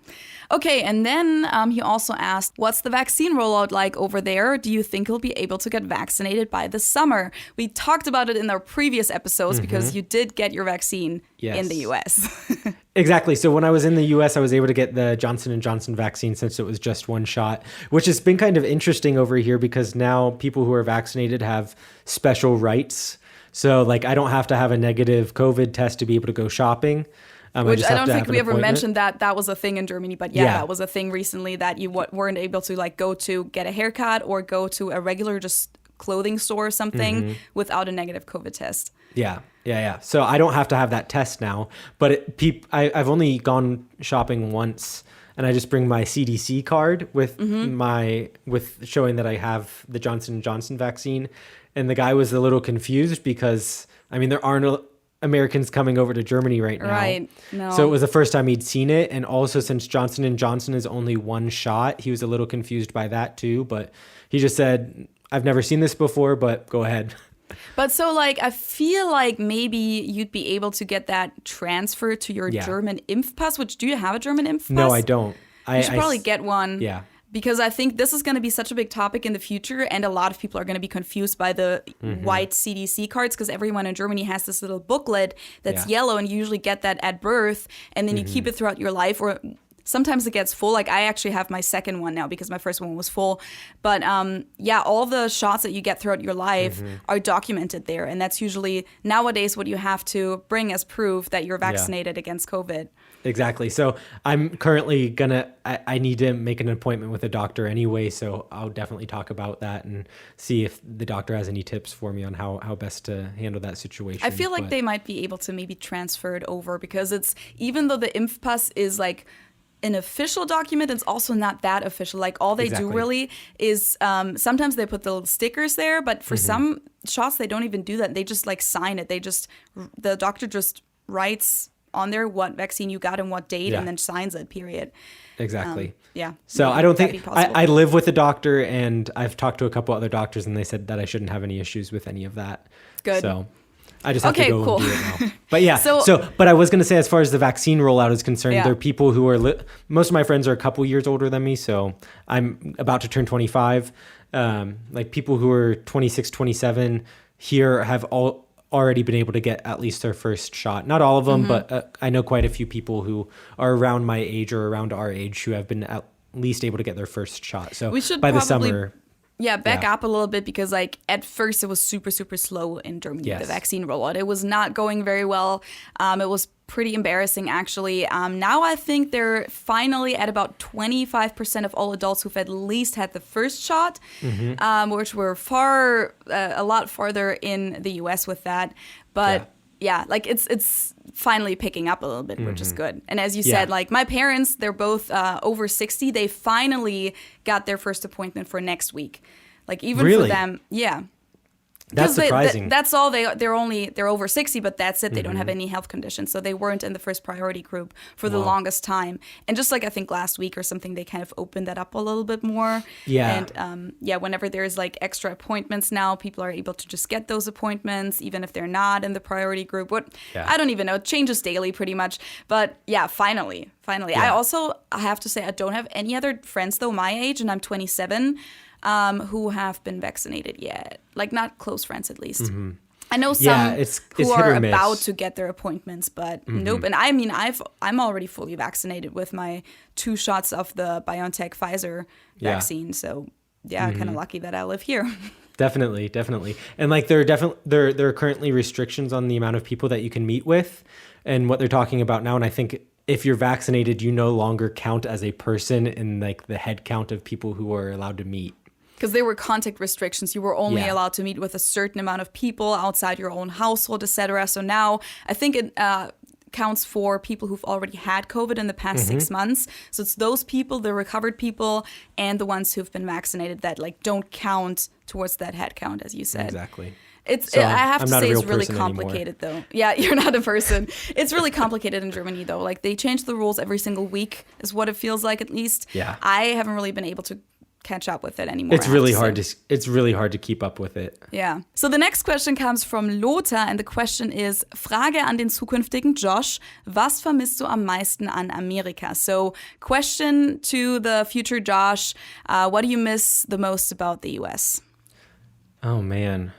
Okay, and then he also asked, what's the vaccine rollout like over there? Do you think you'll be able to get vaccinated by the summer? We talked about it in our previous episodes because you did get your vaccine in the US. Exactly. So when I was in the US, I was able to get the Johnson & Johnson vaccine since it was just one shot, which has been kind of interesting over here because now people who are vaccinated have special rights. So like I don't have to have a negative COVID test to be able to go shopping. Which I don't think we ever mentioned that was a thing in Germany, but that was a thing recently that you weren't able to like go to get a haircut or go to a regular just clothing store or something without a negative COVID test. Yeah. So I don't have to have that test now, but I've only gone shopping once, and I just bring my CDC card with with showing that I have the Johnson & Johnson vaccine, and the guy was a little confused because I mean there aren't Americans coming over to Germany right now. Right. No. So it was the first time he'd seen it. And also since Johnson & Johnson is only one shot, he was a little confused by that too. But he just said, I've never seen this before, but go ahead. But so like, I feel like maybe you'd be able to get that transferred to your German Impfpass, which do you have a German Impfpass? No, I don't. You should probably get one. Yeah. Because I think this is going to be such a big topic in the future, and a lot of people are going to be confused by the white CDC cards because everyone in Germany has this little booklet that's yellow, and you usually get that at birth, and then you keep it throughout your life, or sometimes it gets full. Like I actually have my second one now because my first one was full. But all the shots that you get throughout your life are documented there, and that's usually nowadays what you have to bring as proof that you're vaccinated against COVID. Exactly. So I'm currently I need to make an appointment with a doctor anyway. So I'll definitely talk about that and see if the doctor has any tips for me on how best to handle that situation. I feel like they might be able to maybe transfer it over because it's, even though the Impfpass is like an official document, it's also not that official. Like all they do really is sometimes they put the little stickers there, but for some shots they don't even do that. They just like sign it. The doctor just writes on there what vaccine you got and what date and then signs it, period. Exactly. So I don't think I live with a doctor, and I've talked to a couple other doctors, and they said that I shouldn't have any issues with any of that. Good. So I just have to go and do it now. But yeah. But I was going to say, as far as the vaccine rollout is concerned, there are people who are, most of my friends are a couple years older than me. So I'm about to turn 25. Like people who are 26, 27 here have already been able to get at least their first shot. Not all of them, but I know quite a few people who are around my age or around our age who have been at least able to get their first shot. So we should by the summer... back up a little bit because like at first it was super, super slow in Germany, the vaccine rollout. It was not going very well. It was pretty embarrassing actually. Now I think they're finally at about 25% of all adults who've at least had the first shot, which we're a lot farther in the US with that. But yeah, like it's finally picking up a little bit, which is good. And as you Yeah. said, like my parents, they're both over 60. They finally got their first appointment for next week. Like even Really? for them, yeah. That's 'Cause surprising. that's all they're over 60, but that's it. They don't have any health conditions, so they weren't in the first priority group for the longest time. And just like I think last week or something, they kind of opened that up a little bit more. Yeah. And whenever there's like extra appointments now, people are able to just get those appointments, even if they're not in the priority group. I don't even know. It changes daily pretty much. But yeah, finally. Yeah. I have to say I don't have any other friends though my age, and I'm 27. Who have been vaccinated yet. Like, not close friends, at least. I know some it's who hit are or miss. about to get their appointments, but nope. And I mean, I'm already fully vaccinated with my 2 shots of the BioNTech Pfizer vaccine. So, yeah, kind of lucky that I live here. Definitely. And like there are currently restrictions on the amount of people that you can meet with and what they're talking about now. And I think if you're vaccinated, you no longer count as a person in like the head count of people who are allowed to meet. Because there were contact restrictions. You were only Yeah. allowed to meet with a certain amount of people outside your own household, etc. So now I think it counts for people who've already had COVID in the past 6 months. So it's those people, the recovered people, and the ones who've been vaccinated that like don't count towards that head count, as you said. Exactly. It's So I have I'm to not a say it's real really person anymore. complicated though. Yeah, you're not a person. It's really complicated in Germany though. Like they change the rules every single week is what it feels like at least. Yeah. I haven't really been able to catch up with it anymore. It's I have really to hard say. it's really hard to keep up with it. Yeah. So the next question comes from Lothar and the question is, Frage an den zukünftigen Josh, was vermisst du am meisten an Amerika? So question to the future Josh, what do you miss the most about the US? Oh man.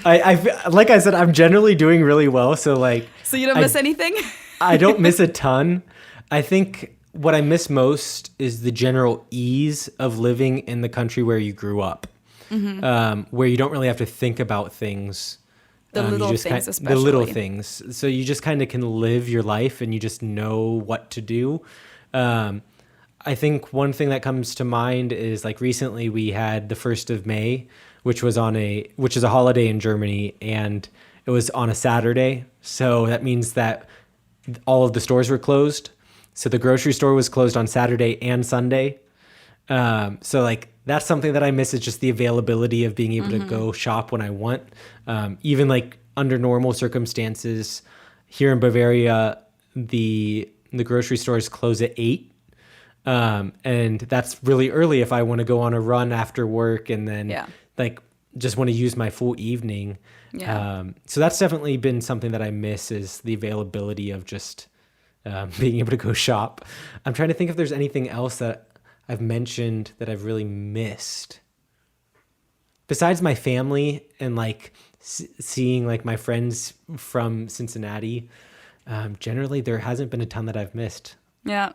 Like I said, I'm generally doing really well. So like, So you don't miss anything? I don't miss a ton. I think what I miss most is the general ease of living in the country where you grew up, where you don't really have to think about things. The little you just things, the little especially. things. So you just kind of can live your life and you just know what to do. I think one thing that comes to mind is like recently we had the 1st of May, which is a holiday in Germany, and it was on a Saturday. So that means that all of the stores were closed. So the grocery store was closed on Saturday and Sunday. So like that's something that I miss is just the availability of being able to go shop when I want. Even like under normal circumstances here in Bavaria, the grocery stores close at 8. And that's really early if I want to go on a run after work and then like just want to use my full evening. Yeah. So that's definitely been something that I miss is the availability of just being able to go shop. I'm trying to think if there's anything else that I've mentioned that I've really missed. Besides my family and like seeing like my friends from Cincinnati, generally there hasn't been a ton that I've missed. Yeah.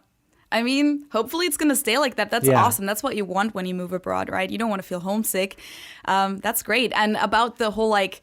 I mean, hopefully it's going to stay like that. That's awesome. That's what you want when you move abroad, right? You don't want to feel homesick. That's great. And about the whole like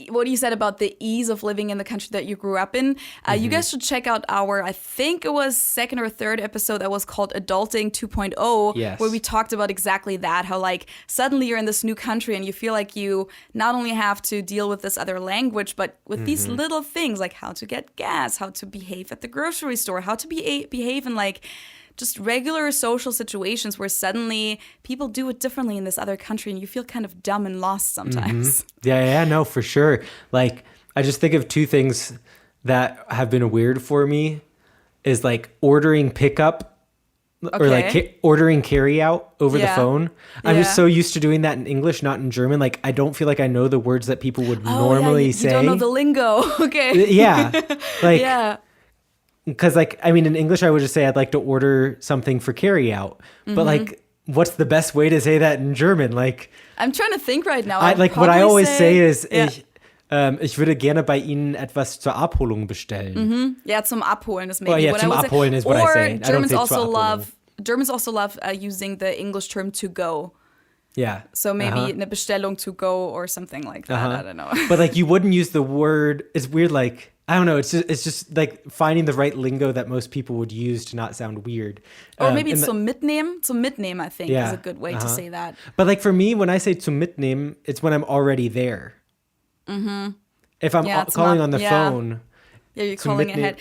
what you said about the ease of living in the country that you grew up in, you guys should check out our, I think it was 2nd or 3rd episode that was called Adulting 2.0, Yes. where we talked about exactly that, how like suddenly you're in this new country and you feel like you not only have to deal with this other language, but with these little things like how to get gas, how to behave at the grocery store, how to behave in like just regular social situations where suddenly people do it differently in this other country and you feel kind of dumb and lost sometimes. Yeah, no, for sure. Like, I just think of 2 things that have been weird for me is like ordering pickup or like ordering carry out over the phone. I'm just so used to doing that in English, not in German. Like, I don't feel like I know the words that people would normally say. You don't know the lingo. Okay. Yeah. Like, Yeah. because like, I mean, in English, I would just say I'd like to order something for carry out. But like, what's the best way to say that in German? Like, I'm trying to think right now. what I always say is, ich würde gerne bei Ihnen etwas zur Abholung bestellen. Yeah, zum Abholen is maybe Well, yeah, what zum I would Abholen say. is what I or say. I don't Germans say zur also Abholung. love using the English term to go. Yeah. So maybe eine Bestellung to go or something like that. I don't know. But like, you wouldn't use the word. It's weird. Like, I don't know. It's just like finding the right lingo that most people would use to not sound weird. Or maybe it's and zum Mitnehmen. Zum Mitnehmen, I think, Yeah, is a good way to say that. But like for me, when I say zum Mitnehmen, it's when I'm already there. If I'm Yeah, it's calling not- on the yeah. phone, Yeah, you're to calling make ahead.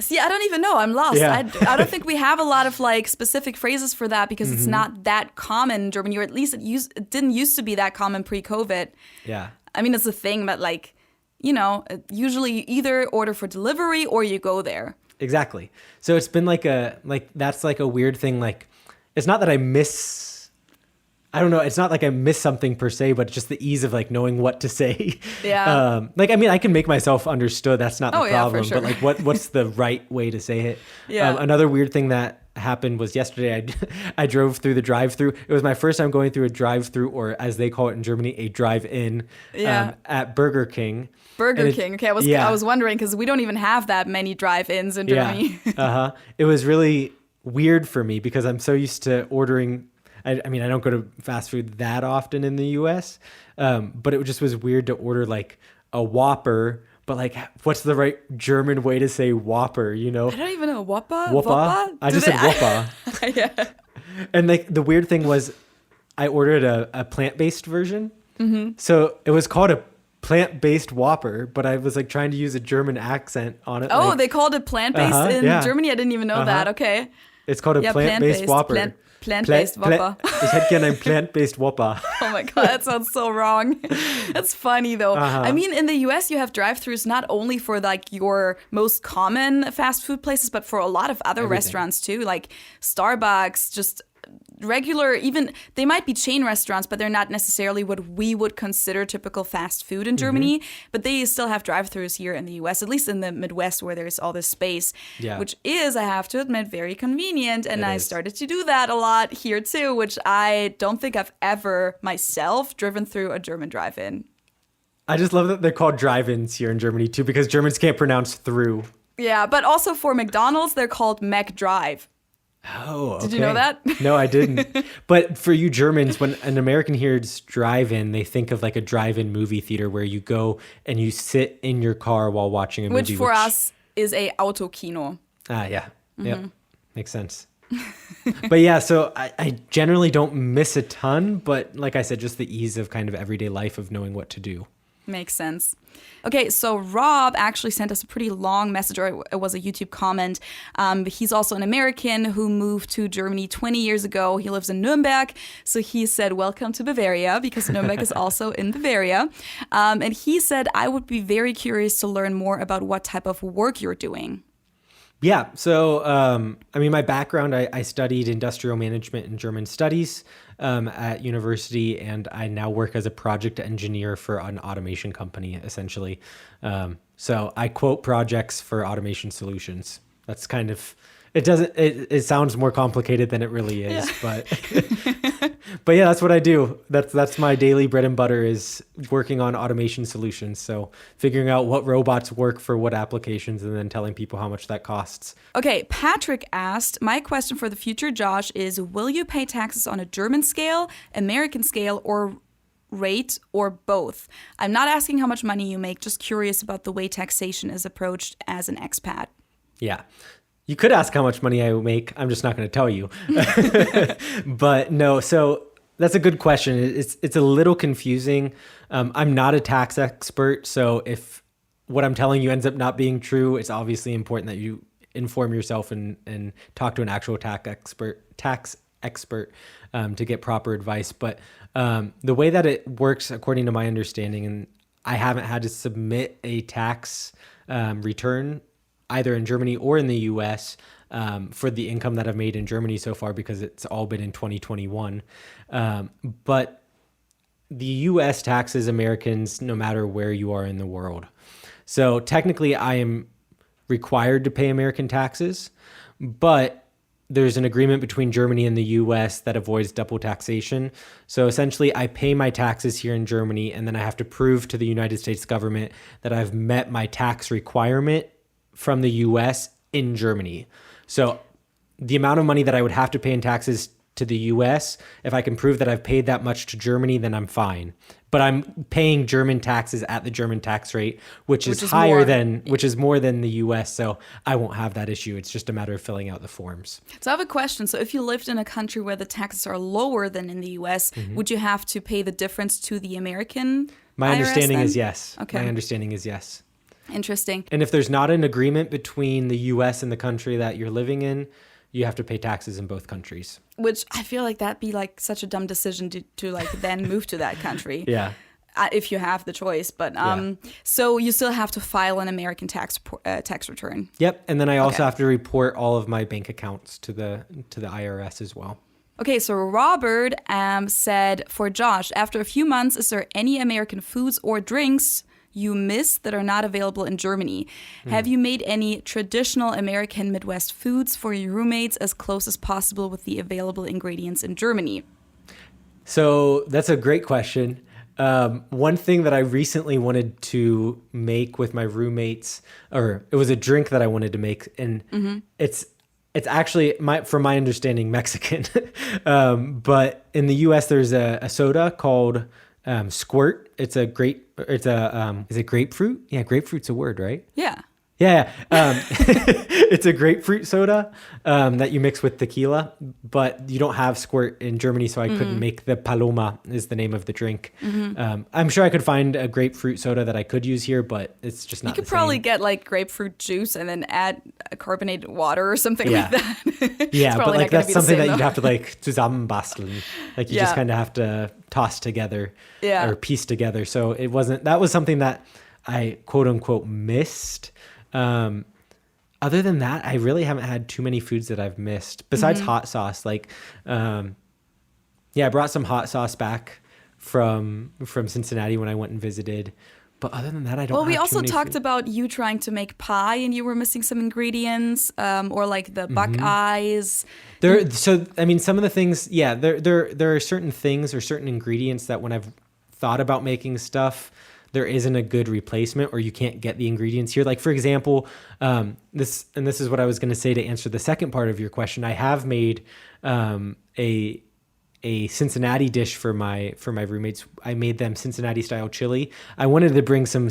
See, I don't even know. I'm lost. Yeah. I don't think we have a lot of like specific phrases for that because it's not that common in Germany, or at least it didn't used to be that common pre-COVID. yeah. I mean, it's a thing, but like, usually you either order for delivery or you go there. Exactly. So it's been that's like a weird thing. Like, it's not that I don't know. It's not like I miss something per se, but just the ease of like knowing what to say. Yeah. I can make myself understood. That's not the Oh, yeah, for problem. sure. But like, what's the right way to say it? Yeah. Another weird thing that happened was yesterday. I drove through the drive-through. It was my first time going through a drive-through, or as they call it in Germany, a drive-in. Yeah. At Burger King. Burger King. Okay, I was wondering because we don't even have that many drive-ins in Germany. Yeah. It was really weird for me because I'm so used to ordering. I mean, I don't go to fast food that often in the U.S., but it just was weird to order like a Whopper. But like, what's the right German way to say Whopper? I don't even know. Whopper? Whopper? I just said Whopper. Yeah. And like the weird thing was, I ordered a plant-based version. Mm-hmm. So it was called a plant-based Whopper, but I was like trying to use a German accent on it. Oh, like, they called it plant-based in Germany? I didn't even know that. Okay. It's called a plant-based Whopper. Plant-based Whopper. Ich hätte gerne ein plant-based Whopper. Oh my God, that sounds so wrong. That's funny though. I mean, in the US, you have drive-thrus not only for like your most common fast food places, but for a lot of other restaurants too, like Starbucks, just regular, even they might be chain restaurants, but they're not necessarily what we would consider typical fast food in Germany. But they still have drive-thrus here in the US, at least in the Midwest where there's all this space, which is, I have to admit, very convenient. And I started to do that a lot here too, which I don't think I've ever myself driven through a German drive-in. I just love that they're called drive-ins here in Germany too, because Germans can't pronounce through. Yeah, but also for McDonald's, they're called McDrive. Oh, okay. Did you know that? No, I didn't. But for you Germans, when an American hears drive-in, they think of like a drive-in movie theater where you go and you sit in your car while watching a movie. Which for us is a Autokino. Ah, yeah. Yep. Makes sense. But yeah, so I generally don't miss a ton, but like I said, just the ease of kind of everyday life of knowing what to do. Makes sense. Okay, so Rob actually sent us a pretty long message, or it was a YouTube comment. He's also an American who moved to Germany 20 years ago. He lives in Nuremberg. So he said, welcome to Bavaria, because Nuremberg is also in Bavaria. And he said, I would be very curious to learn more about what type of work you're doing. Yeah. So, I mean, my background, I studied industrial management and German studies at university, and I now work as a project engineer for an automation company, essentially. So I quote projects for automation solutions. That's kind of, it sounds more complicated than it really is, but but yeah, that's what I do. That's my daily bread and butter, is working on automation solutions. So figuring out what robots work for what applications and then telling people how much that costs. Okay, Patrick asked, my question for the future Josh is, will you pay taxes on a German scale, American scale, or rate, or both? I'm not asking how much money you make, just curious about the way taxation is approached as an expat. Yeah. You could ask how much money I make. I'm just not going to tell you. But no, so that's a good question. It's a little confusing. I'm not a tax expert, so if what I'm telling you ends up not being true, it's obviously important that you inform yourself and talk to an actual tax expert to get proper advice. But the way that it works, according to my understanding, and I haven't had to submit a tax return either in Germany or in the US for the income that I've made in Germany so far, because it's all been in 2021. But the US taxes Americans no matter where you are in the world. So technically I am required to pay American taxes, but there's an agreement between Germany and the US that avoids double taxation. So essentially I pay my taxes here in Germany, and then I have to prove to the United States government that I've met my tax requirement from the US in Germany. So the amount of money that I would have to pay in taxes to the US, if I can prove that I've paid that much to Germany, then I'm fine. But I'm paying German taxes at the German tax rate, which is more than the US. So I won't have that issue. It's just a matter of filling out the forms. So I have a question. So if you lived in a country where the taxes are lower than in the US, would you have to pay the difference to the American My understanding then? is yes. Okay. My understanding is yes. Interesting. And if there's not an agreement between the U.S. and the country that you're living in, you have to pay taxes in both countries. Which I feel like that'd be like such a dumb decision to like then move to that country. Yeah. If you have the choice. But so you still have to file an American tax return. Yep. And then I also Okay. have to report all of my bank accounts to the IRS as well. Okay, so Robert said, for Josh, after a few months, is there any American foods or drinks you miss that are not available in Germany? Have you made any traditional American Midwest foods for your roommates as close as possible with the available ingredients in Germany? So that's a great question. One thing that I recently wanted to make with my roommates, or it was a drink that I wanted to make, and it's actually, from my understanding, Mexican. But in the U.S., there's a soda called Squirt. Is it grapefruit? Yeah, grapefruit's a word, right? Yeah. Yeah. It's a grapefruit soda that you mix with tequila, but you don't have Squirt in Germany, so I couldn't make the Paloma is the name of the drink. I'm sure I could find a grapefruit soda that I could use here, but it's just not You could the probably same. get like grapefruit juice and then add carbonated water or something Yeah. like that. Yeah, It's but probably like not gonna that's be the something same, that you'd though. have to like zusammenbasteln. Like you Yeah. just kind of have to toss together Yeah. or piece together. So that was something that I quote unquote missed. Other than that, I really haven't had too many foods that I've missed besides hot sauce. Like, I brought some hot sauce back from Cincinnati when I went and visited. But other than that, I don't. Well, we have too also many talked food- about you trying to make pie and you were missing some ingredients, or like the buckeyes. So I mean, some of the things, yeah, there are certain things or certain ingredients that when I've thought about making stuff, there isn't a good replacement, or you can't get the ingredients here. Like for example, this is what I was going to say to answer the second part of your question. I have made a Cincinnati dish for my roommates. I made them Cincinnati style chili. I wanted to bring some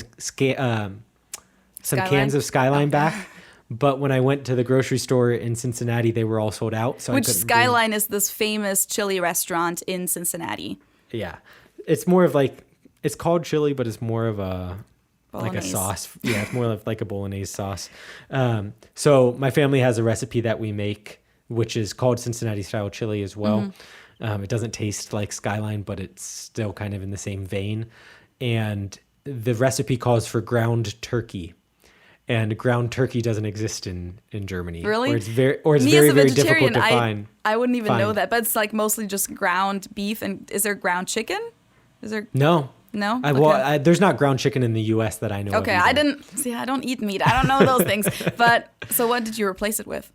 cans of Skyline back. But when I went to the grocery store in Cincinnati, they were all sold out. So Which I couldn't Skyline is this famous chili restaurant in Cincinnati. Yeah, it's more of like, it's called chili, but it's more of a like a Bolognese. sauce. Yeah, it's more of like a bolognese sauce. So my family has a recipe that we make, which is called Cincinnati style chili as well. It doesn't taste like Skyline, but it's still kind of in the same vein. And the recipe calls for ground turkey. And ground turkey doesn't exist in Germany. Really? Or it's very Me as a very difficult vegetarian, to find. I wouldn't even know find. that, but it's like mostly just ground beef. And is there ground chicken? Is there? No. No? There's not ground chicken in the U.S. that I know of. Okay, either. I don't eat meat. I don't know those things. But so what did you replace it with?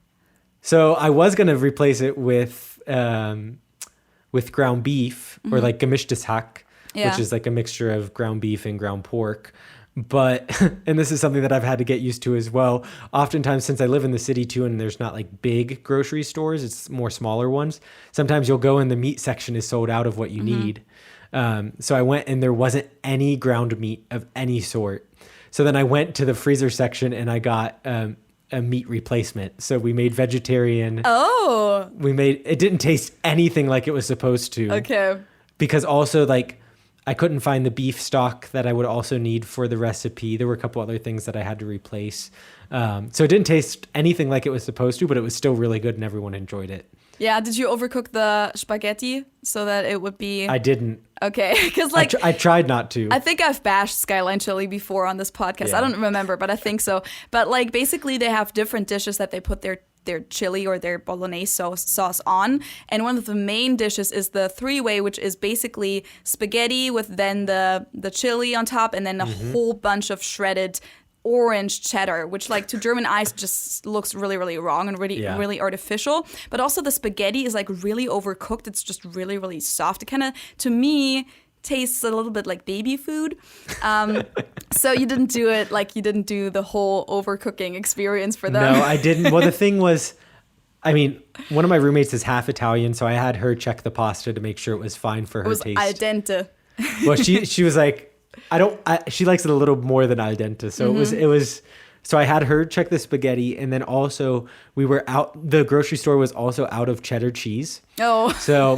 So I was going to replace it with ground beef or like gemischtes Hack, Yeah. which is like a mixture of ground beef and ground pork. But, and this is something that I've had to get used to as well. Oftentimes, since I live in the city too, and there's not like big grocery stores, it's more smaller ones. Sometimes you'll go and the meat section is sold out of what you need. So I went and there wasn't any ground meat of any sort. So then I went to the freezer section and I got a meat replacement. So we made vegetarian. Oh, It didn't taste anything like it was supposed to. okay. Because also like I couldn't find the beef stock that I would also need for the recipe. There were a couple other things that I had to replace. So it didn't taste anything like it was supposed to, but it was still really good and everyone enjoyed it. Yeah, did you overcook the spaghetti so that it would be I didn't. okay? Because like I tried not to. I think I've bashed Skyline Chili before on this podcast. Yeah. I don't remember, but I think so. But like basically they have different dishes that they put their chili or their bolognese sauce on. And one of the main dishes is the three-way, which is basically spaghetti with then the chili on top and then a whole bunch of shredded orange cheddar, which like to German eyes just looks really, really wrong and really artificial. But also the spaghetti is like really overcooked. It's just really, really soft. It kind of, to me, tastes a little bit like baby food. So you didn't do the whole overcooking experience for them. No, I didn't. Well, the thing was, I mean, one of my roommates is half Italian, so I had her check the pasta to make sure it was fine for her It was taste. al dente. Well, she was like, she likes it a little more than al dente, so it was So I had her check the spaghetti, and then also the grocery store was also out of cheddar cheese. Oh. So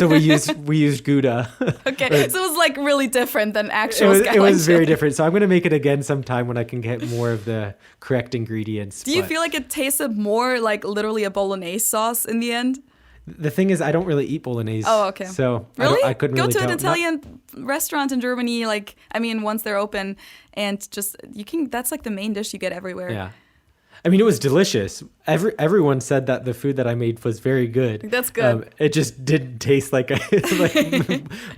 we used Gouda. Okay. So it was like really different than actual Skyline It was very chili. different. So I'm going to make it again sometime when I can get more of the correct ingredients. Do you feel like it tasted more like literally a bolognese sauce in the end? The thing is, I don't really eat bolognese. Oh, okay. So Really? I couldn't Go really to tell. an Italian restaurant in Germany, once they're open, and just that's like the main dish you get everywhere. Yeah. I mean, it was delicious. Everyone said that the food that I made was very good. That's good. It just didn't taste like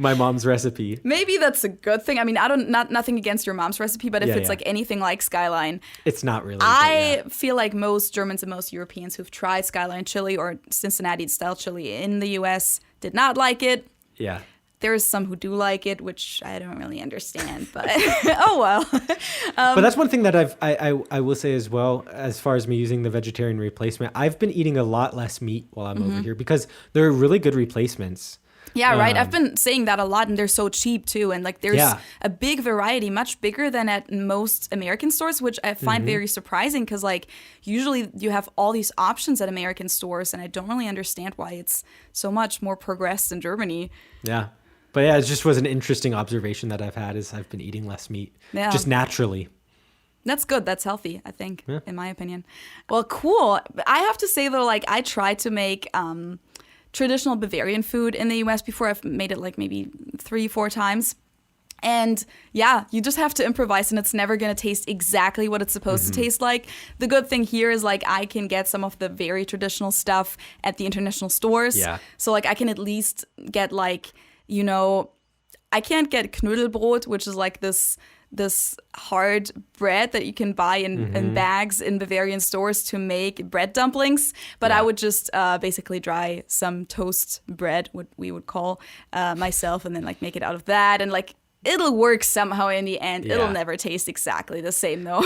my mom's recipe. Maybe that's a good thing. I mean, nothing against your mom's recipe, but if Yeah, it's yeah. like anything like Skyline, It's not really. I feel like most Germans and most Europeans who've tried Skyline chili or Cincinnati style chili in the US did not like it. Yeah. There's some who do like it, which I don't really understand, but oh well. But that's one thing that I will say as well, as far as me using the vegetarian replacement. I've been eating a lot less meat while I'm over here because there are really good replacements. Yeah, right. I've been saying that a lot, and they're so cheap too. And like, there's a big variety, much bigger than at most American stores, which I find very surprising because like usually you have all these options at American stores, and I don't really understand why it's so much more progressed in Germany. Yeah. But yeah, it just was an interesting observation that I've had is I've been eating less meat. Yeah. Just naturally. That's good. That's healthy, I think, in my opinion. Well, cool. I have to say though, like I tried to make traditional Bavarian food in the US before. I've made it like maybe 3-4 times. And yeah, you just have to improvise, and it's never going to taste exactly what it's supposed to taste like. The good thing here is like I can get some of the very traditional stuff at the international stores. Yeah. So like I can at least get like, I can't get Knödelbrot, which is like this hard bread that you can buy in bags in Bavarian stores to make bread dumplings. But I would just basically dry some toast bread, what we would call myself, and then like make it out of that. And like it'll work somehow in the end. Yeah. It'll never taste exactly the same though.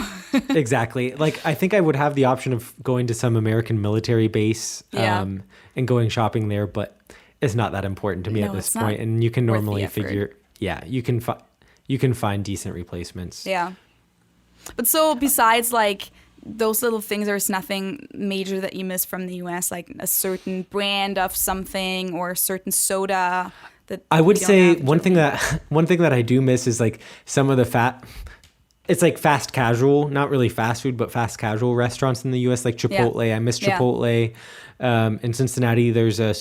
Exactly. Like I think I would have the option of going to some American military base and going shopping there, but it's not that important to me No, at this it's not point. And you can worth the normally effort. you can find decent replacements. Yeah. But so besides like those little things, there's nothing major that you miss from the US, like a certain brand of something or a certain soda that I would you don't say have in one thing Germany? that I do miss is like some of the it's like fast casual, not really fast food, but fast casual restaurants in the US, like Chipotle. I miss Chipotle. In Cincinnati, there's a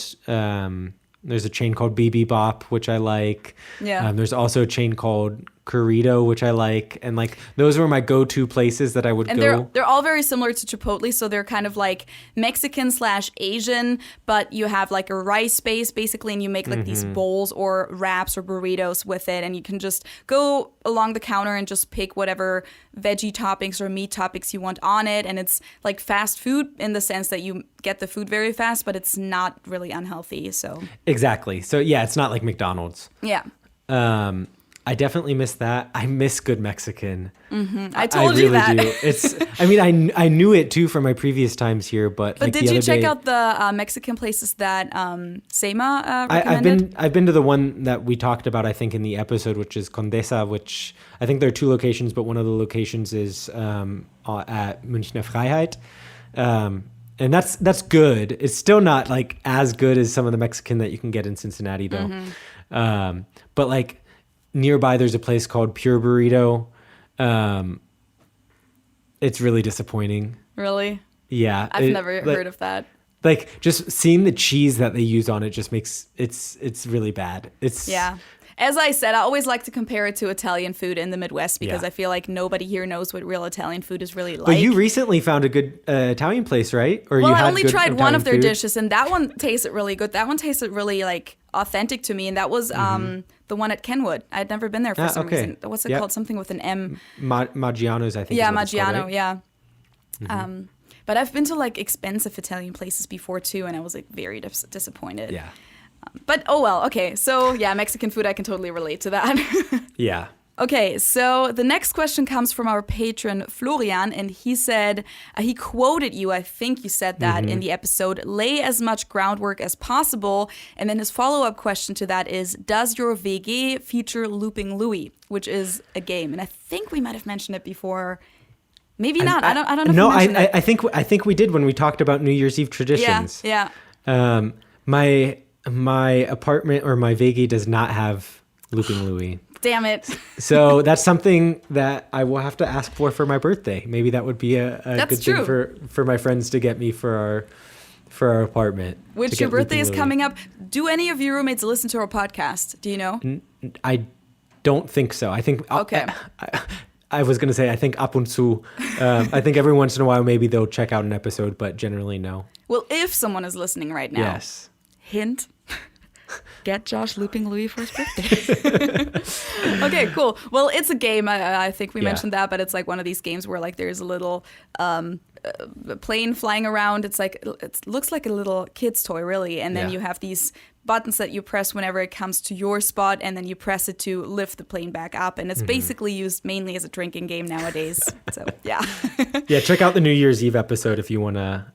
chain called BB Bop, which I like. Yeah. There's also a chain called Corrido, which I like. And like those were my go-to places that I would And go. they're all very similar to Chipotle, so they're kind of like Mexican/Asian, but you have like a rice base basically, and you make like these bowls or wraps or burritos with it, and you can just go along the counter and just pick whatever veggie toppings or meat toppings you want on it, and it's like fast food in the sense that you get the food very fast, but it's not really unhealthy. So Exactly. So yeah, it's not like McDonald's. yeah. I definitely miss that. I miss good Mexican. I told you that. Do. I mean, I knew it too from my previous times here, but like did the you other check day, out the Mexican places that Sema recommended? I've been to the one that we talked about, I think, in the episode, which is Condesa, which I think there are 2 locations, but one of the locations is at Münchner Freiheit. And that's good. It's still not like as good as some of the Mexican that you can get in Cincinnati though. But like nearby there's a place called Pure Burrito. It's really disappointing. Really? Yeah. I've never heard of that. Like just seeing the cheese that they use on it just makes it's really bad. Yeah. As I said, I always like to compare it to Italian food in the Midwest because Yeah. I feel like nobody here knows what real Italian food is really like. But you recently found a good Italian place, right? Or well, you I had only good tried one Italian of their food? dishes, and that one tasted really good. That one tasted really like authentic to me, and that was the one at Kenwood. I'd never been there for some okay. reason. What's it Yep. called? Something with an M. Maggiano's, I think. Yeah, is what it's called, Maggiano. right? Yeah. But I've been to like expensive Italian places before too, and I was like very disappointed. Yeah. But oh well. Okay. So yeah, Mexican food. I can totally relate to that. Yeah. Okay, so the next question comes from our patron Florian, and he said, he quoted you, I think you said that in the episode, lay as much groundwork as possible. And then his follow-up question to that is, does your VG feature Looping Louie, which is a game? And I think we might have mentioned it before Maybe not. I don't know. No, if you mentioned it. I think we did when we talked about New Year's Eve traditions. Yeah. My apartment or my Vegi does not have Looping Louie. Damn it. So that's something that I will have to ask for my birthday. Maybe that would be a good thing for my friends to get me for our apartment. Which your birthday is coming up. Do any of your roommates listen to our podcast? Do you know? I don't think so. I think okay. I was going to say, I think ab und zu. I think every once in a while, maybe they'll check out an episode, but generally no. Well, if someone is listening right now. Yes. Hint. Get Josh Looping Louie for his birthday. Okay, cool. Well, it's a game. I think we mentioned that, but it's like one of these games where like there's a little plane flying around. It's like it looks like a little kid's toy, really. And then you have these buttons that you press whenever it comes to your spot, and then you press it to lift the plane back up. And it's basically used mainly as a drinking game nowadays. So yeah. Yeah, check out the New Year's Eve episode if you wanna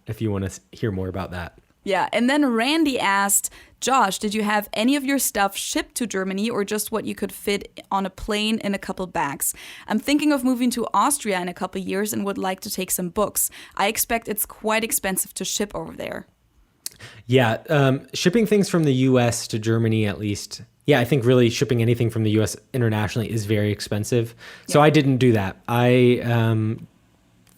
hear more about that. Yeah, and then Randy asked, Josh, did you have any of your stuff shipped to Germany or just what you could fit on a plane in a couple bags? I'm thinking of moving to Austria in a couple years and would like to take some books. I expect it's quite expensive to ship over there. Yeah, shipping things from the U.S. to Germany, at least. Yeah, I think really shipping anything from the U.S. internationally is very expensive. So I didn't do that. I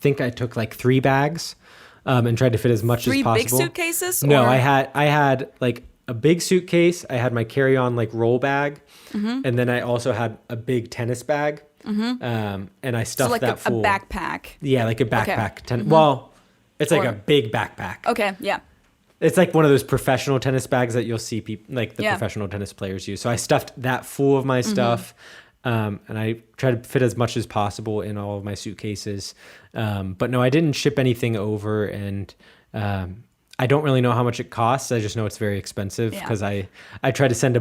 think I took like 3 bags and tried to fit as much as possible. 3 big suitcases? No, I had like a big suitcase. I had my carry-on like roll bag, and then I also had a big tennis bag, and I stuffed that full. A backpack. Yeah, like a backpack. Okay. Well, it's like a big backpack. Okay, yeah. It's like one of those professional tennis bags that you'll see people like the professional tennis players use. So I stuffed that full of my stuff, and I tried to fit as much as possible in all of my suitcases. But no, I didn't ship anything over, and I don't really know how much it costs. I just know it's very expensive because I tried to send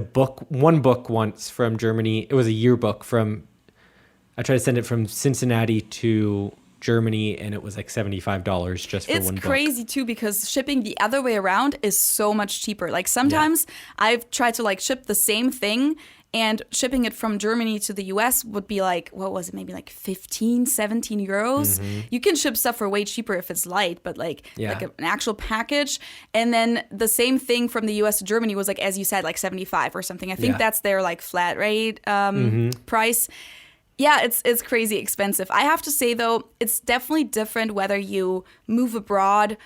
one book once from Germany. It was a yearbook I tried to send it from Cincinnati to Germany, and it was like $75 just for one book. It's crazy too, because shipping the other way around is so much cheaper. Like sometimes I've tried to like ship the same thing, and shipping it from Germany to the US would be like, what was it, maybe like 15, 17 euros. You can ship stuff for way cheaper if it's light, but like an actual package. And then the same thing from the US to Germany was like, as you said, like 75 or something. I think that's their like flat rate price. Yeah, it's crazy expensive. I have to say, though, it's definitely different whether you move abroad,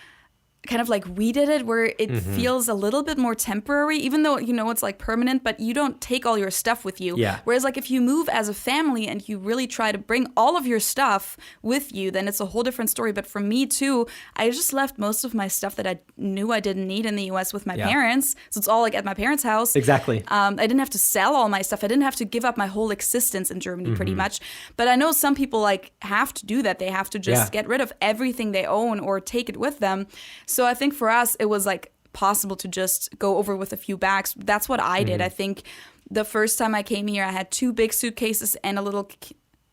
kind of like we did it, where it feels a little bit more temporary, even though, you know, it's like permanent, but you don't take all your stuff with you. Yeah. Whereas like if you move as a family and you really try to bring all of your stuff with you, then it's a whole different story. But for me too, I just left most of my stuff that I knew I didn't need in the US with my parents. So it's all like at my parents' house. Exactly. I didn't have to sell all my stuff. I didn't have to give up my whole existence in Germany pretty much. But I know some people like have to do that. They have to just get rid of everything they own or take it with them. So I think for us, it was like possible to just go over with a few bags. That's what I did. I think the first time I came here, I had 2 big suitcases and a little...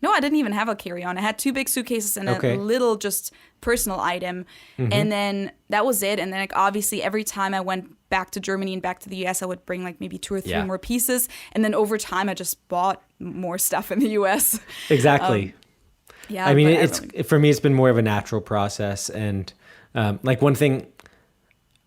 No, I didn't even have a carry-on. I had 2 big suitcases and a little just personal item. And then that was it. And then like obviously every time I went back to Germany and back to the US, I would bring like maybe 2 or 3 more pieces. And then over time, I just bought more stuff in the US. Exactly. I mean, for me, it's been more of a natural process. And like one thing,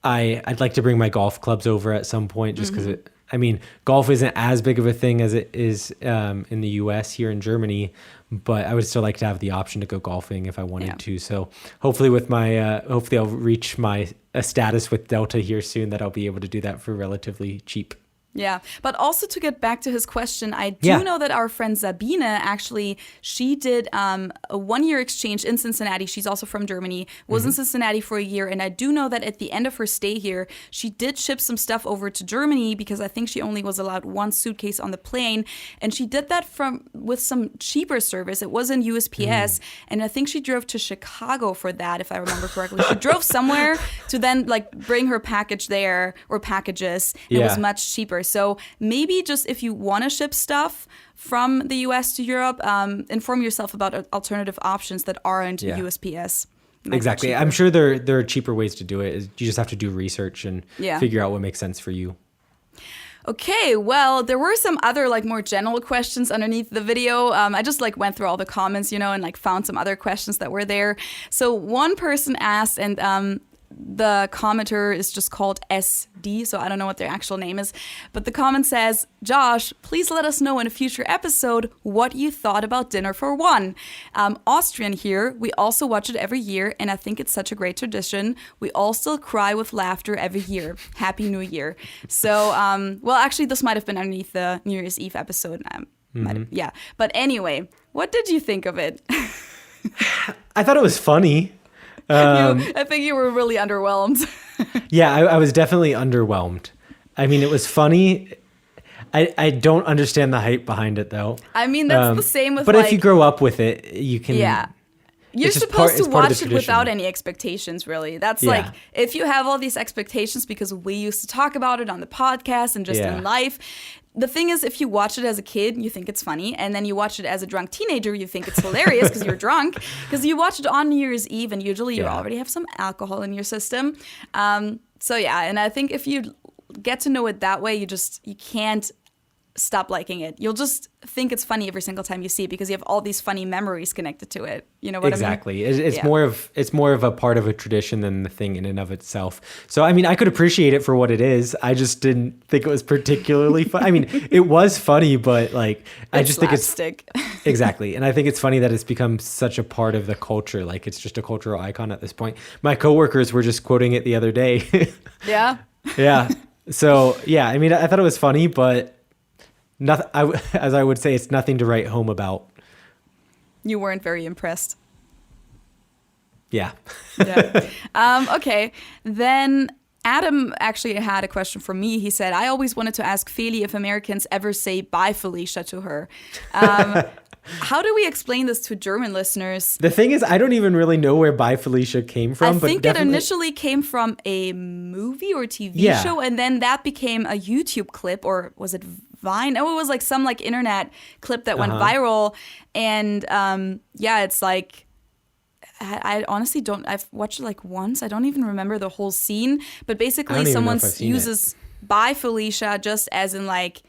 I'd like to bring my golf clubs over at some point just because I mean, golf isn't as big of a thing as it is in the US here in Germany, but I would still like to have the option to go golfing if I wanted to. So hopefully with hopefully I'll reach a status with Delta here soon that I'll be able to do that for relatively cheap. Yeah, but also to get back to his question, I do know that our friend Sabine, actually, she did a 1-year exchange in Cincinnati. She's also from Germany, was in Cincinnati for a year. And I do know that at the end of her stay here, she did ship some stuff over to Germany because I think she only was allowed 1 suitcase on the plane. And she did that with some cheaper service. It was in USPS. And I think she drove to Chicago for that, if I remember correctly. She drove somewhere to then like bring her package there or packages. It was much cheaper. So maybe just if you want to ship stuff from the US to Europe, inform yourself about alternative options that aren't USPS. Exactly. I'm sure there are cheaper ways to do it. You just have to do research and figure out what makes sense for you. Okay, well, there were some other like more general questions underneath the video. I just like went through all the comments, and like found some other questions that were there. So one person asked, and the commenter is just called SD, so I don't know what their actual name is. But the comment says, Josh, please let us know in a future episode what you thought about Dinner for One. Austrian here, we also watch it every year, and I think it's such a great tradition. We all still cry with laughter every year. Happy New Year. So, well, actually, this might have been underneath the New Year's Eve episode. Yeah. But anyway, what did you think of it? I thought it was funny. I think you were really underwhelmed. Yeah, I was definitely underwhelmed. I mean, it was funny. I don't understand the hype behind it, though. I mean, that's the same with But if you grow up with it, you can... Yeah. You're supposed to watch it without any expectations, really. That's like, if you have all these expectations because we used to talk about it on the podcast and just in life. The thing is, if you watch it as a kid, you think it's funny. And then you watch it as a drunk teenager, you think it's hilarious because you're drunk. Because you watch it on New Year's Eve and usually you already have some alcohol in your system. So yeah, and I think if you get to know it that way, you can't stop liking it. You'll just think it's funny every single time you see it because you have all these funny memories connected to it. You know what exactly. I mean? It's more of a part of a tradition than the thing in and of itself. So I mean, I could appreciate it for what it is. I just didn't think it was particularly fun. I mean, it was funny, but like I just think it's exactly. And I think it's funny that it's become such a part of the culture. Like it's just a cultural icon at this point. My coworkers were just quoting it the other day. Yeah. Yeah. So yeah, I mean, I thought it was funny, but nothing. As I would say, it's nothing to write home about. You weren't very impressed. Yeah. Okay. Then Adam actually had a question for me. He said, I always wanted to ask Feli if Americans ever say bye Felicia to her. How do we explain this to German listeners? The thing is, I don't even really know where Bye Felicia came from. I think it initially came from a movie or TV show, and then that became a YouTube clip, or was it Vine? Oh, it was like some like internet clip that went viral. And it's like, I honestly don't, I've watched it like once. I don't even remember the whole scene. But basically someone uses Bye Felicia just as in like,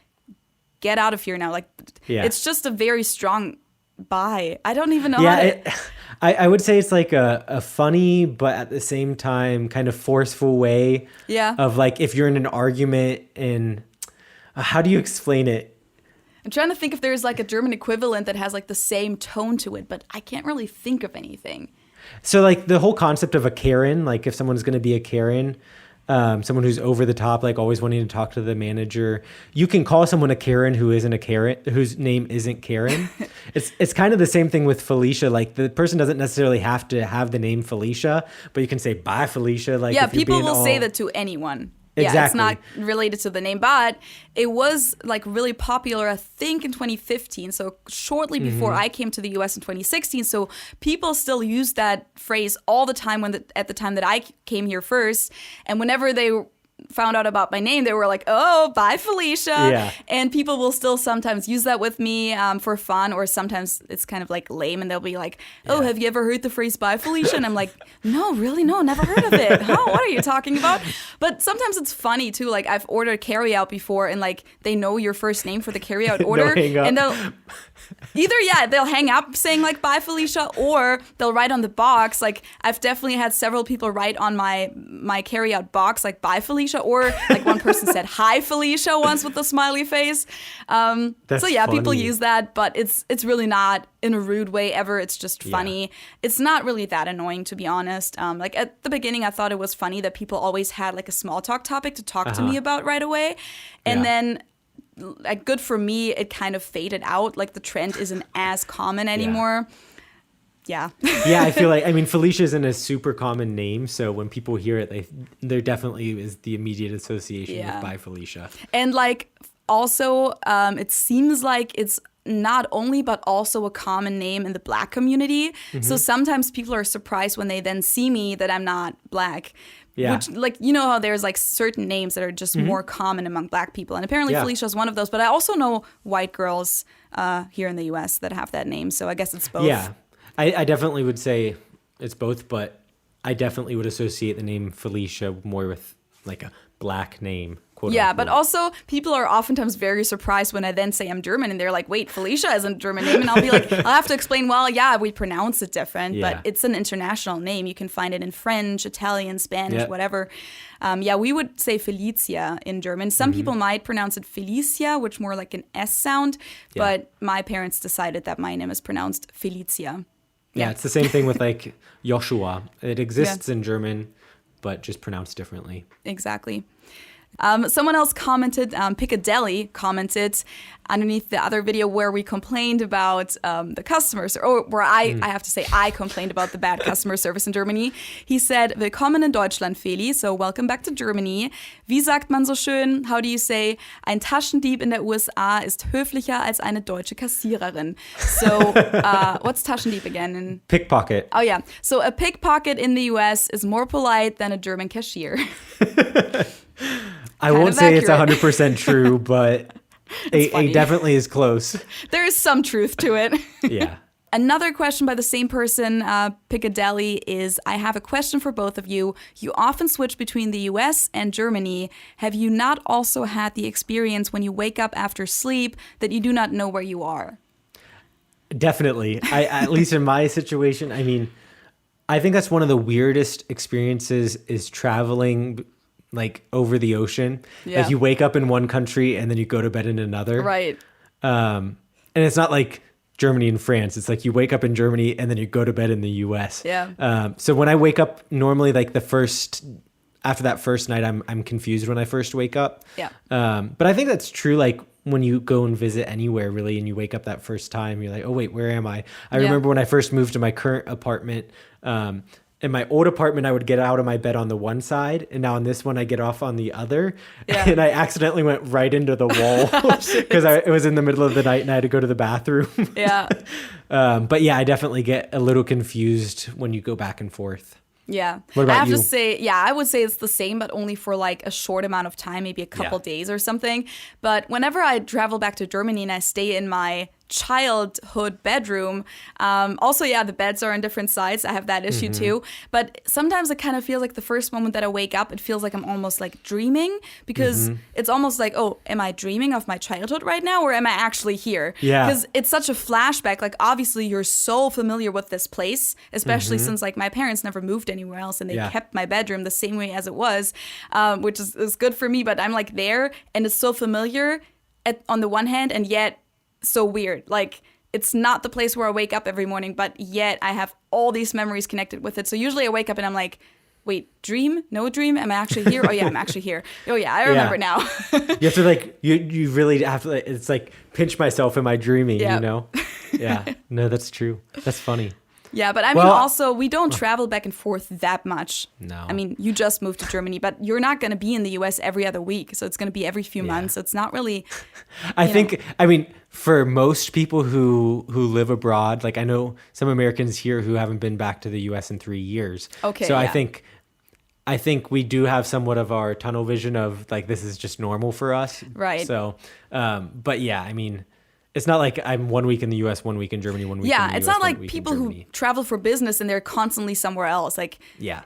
get out of here now. Like, it's just a very strong bye. I don't even know how to... I would say it's like a funny, but at the same time, kind of forceful way of like, if you're in an argument and how do you explain it? I'm trying to think if there's like a German equivalent that has like the same tone to it, but I can't really think of anything. So like the whole concept of a Karen, like if someone's going to be a Karen, someone who's over the top, like always wanting to talk to the manager. You can call someone a Karen who isn't a Karen, whose name isn't Karen. It's kind of the same thing with Felicia. Like the person doesn't necessarily have to have the name Felicia, but you can say bye Felicia. Like if people will say that to anyone. Exactly. Yeah, it's not related to the name, but it was like really popular, I think, in 2015. So shortly before I came to the US in 2016. So people still use that phrase all the time at the time that I came here first. And whenever they found out about my name, they were like, oh, bye, Felicia. Yeah. And people will still sometimes use that with me for fun, or sometimes it's kind of like lame and they'll be like, oh, have you ever heard the phrase bye, Felicia? And I'm like, no, really? No, never heard of it. Huh? What are you talking about? But sometimes it's funny too. Like I've ordered carryout before and like they know your first name for the carryout order. And they'll hang up saying like bye, Felicia, or they'll write on the box. Like I've definitely had several people write on my carryout box like bye, Felicia. Or like one person said hi Felicia once with a smiley face. So yeah, funny. People use that, but it's really not in a rude way ever. It's just funny. Yeah. It's not really that annoying, to be honest. Like at the beginning, I thought it was funny that people always had like a small talk topic to talk to me about right away, and then like good for me, it kind of faded out. Like the trend isn't as common anymore. Yeah. Yeah, I feel like, I mean, Felicia isn't a super common name, so when people hear it, there definitely is the immediate association with bye, Felicia. And like, also, it seems like it's not only, but also a common name in the Black community. So sometimes people are surprised when they then see me that I'm not Black. Yeah. Which, like, you know how there's like certain names that are just more common among Black people. And apparently Felicia is one of those. But I also know white girls here in the US that have that name. So I guess it's both. Yeah. I definitely would say it's both, but I definitely would associate the name Felicia more with like a Black name quote Yeah, unquote. but also people are oftentimes very surprised when I then say I'm German and they're like, wait, Felicia isn't a German name. And I'll be like, I'll have to explain, well, yeah, we pronounce it different, Yeah. but it's an international name. You can find it in French, Italian, Spanish, Yeah. whatever. Yeah, we would say Felicia in German. Some people might pronounce it Felicia, which more like an S sound, Yeah. but my parents decided that my name is pronounced Felicia. Yeah, it's the same thing with like Joshua. It exists in German, but just pronounced differently. Exactly. Someone else commented, Piccadilly commented underneath the other video where we complained about the customers, or where I have to say I complained about the bad customer service in Germany. He said, Willkommen in Deutschland, Feli, so welcome back to Germany. Wie sagt man so schön, how do you say, ein Taschendieb in der USA ist höflicher als eine deutsche Kassiererin. So, what's Taschendieb again? Pickpocket. Oh yeah, so a pickpocket in the US is more polite than a German cashier. I won't say it's accurate. 100% true, but it definitely is close. There is some truth to it. Yeah. Another question by the same person, Piccadilly, is I have a question for both of you. You often switch between the US and Germany. Have you not also had the experience when you wake up after sleep that you do not know where you are? Definitely. At least in my situation, I mean, I think that's one of the weirdest experiences is traveling like over the ocean. Yeah. Like you wake up in one country and then you go to bed in another. Right. And it's not like Germany and France. It's like you wake up in Germany and then you go to bed in the US. Yeah. So when I wake up, normally like after that first night, I'm confused when I first wake up. Yeah. But I think that's true. Like when you go and visit anywhere really, and you wake up that first time, you're like, oh wait, where am I? I remember when I first moved to my current apartment, in my old apartment, I would get out of my bed on the one side, and now on this one, I get off on the other. Yeah. And I accidentally went right into the wall because it was in the middle of the night and I had to go to the bathroom. Yeah. But yeah, I definitely get a little confused when you go back and forth. Yeah. What about I have you? to say, yeah, I would say it's the same, but only for like a short amount of time, maybe a couple days or something. But whenever I travel back to Germany and I stay in my childhood bedroom, also, yeah, the beds are on different sides. I have that issue too. But sometimes it kind of feels like the first moment that I wake up, it feels like I'm almost like dreaming because it's almost like, oh, am I dreaming of my childhood right now or am I actually here? Yeah. Because it's such a flashback. Like, obviously, you're so familiar with this place, especially since like my parents never moved anywhere else and they kept my bedroom the same way as it was, which is good for me. But I'm like there and it's so familiar on the one hand and yet so weird. Like, it's not the place where I wake up every morning, but yet I have all these memories connected with it. So usually I wake up and I'm like, wait, dream? No dream? Am I actually here? Oh yeah, I'm actually here. Oh yeah, I remember now. You have to like, you really have to, it's like pinch myself, am I dreaming, Yeah. you know? Yeah, no, that's true. That's funny. Yeah, but I mean, Well, also, we don't travel back and forth that much. No. I mean, you just moved to Germany, but you're not going to be in the US every other week. So it's going to be every few months. So it's not really. I think, I mean, for most people who live abroad, like I know some Americans here who haven't been back to the US in 3 years. Okay, So yeah. I think we do have somewhat of our tunnel vision of like, this is just normal for us. Right. So, but yeah, I mean, it's not like I'm 1 week in the US, 1 week in Germany, 1 week in the US. Yeah, it's not 1 like week in people who Germany. travel for business and they're constantly somewhere else. Like, Yeah.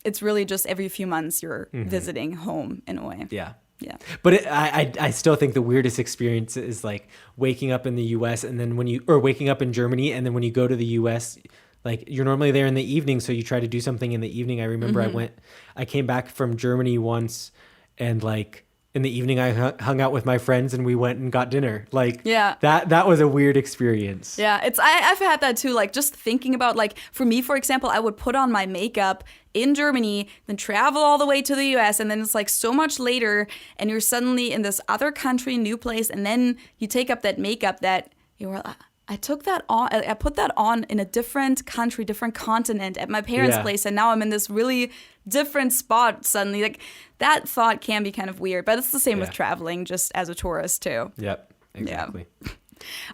it's really just every few months you're visiting home in a way. Yeah. Yeah. But I still think the weirdest experience is like waking up in the US and then waking up in Germany and then when you go to the US, like you're normally there in the evening, so you try to do something in the evening. I remember I came back from Germany once and like in the evening I hung out with my friends and we went and got dinner. Like that was a weird experience. Yeah, I've had that too. Like just thinking about like for me, for example, I would put on my makeup in Germany, then travel all the way to the US, and then it's like so much later, and you're suddenly in this other country, new place, and then you take up that makeup that you were. I took that on. I put that on in a different country, different continent at my parents' place, and now I'm in this really different spot suddenly. Like that thought can be kind of weird, but it's the same with traveling, just as a tourist too. Yep, exactly. Yeah.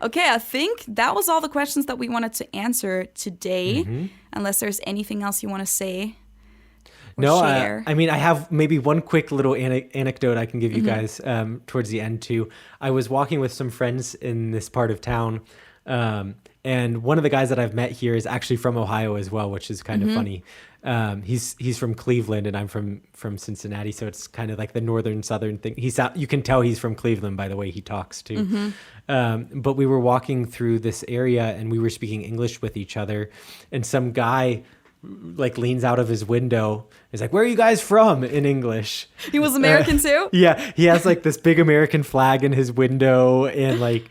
Okay, I think that was all the questions that we wanted to answer today. Unless there's anything else you want to say. No, share. I mean, I have maybe one quick little anecdote I can give you guys towards the end too. I was walking with some friends in this part of town, and And one of the guys that I've met here is actually from Ohio as well, which is kind of funny. He's from Cleveland and I'm from Cincinnati, so it's kind of like the northern southern thing. You can tell he's from Cleveland by the way he talks too. But we were walking through this area and we were speaking English with each other, and some guy like leans out of his window. He's like, "Where are you guys from?" in English. He was American too? Yeah, he has like this big American flag in his window, and like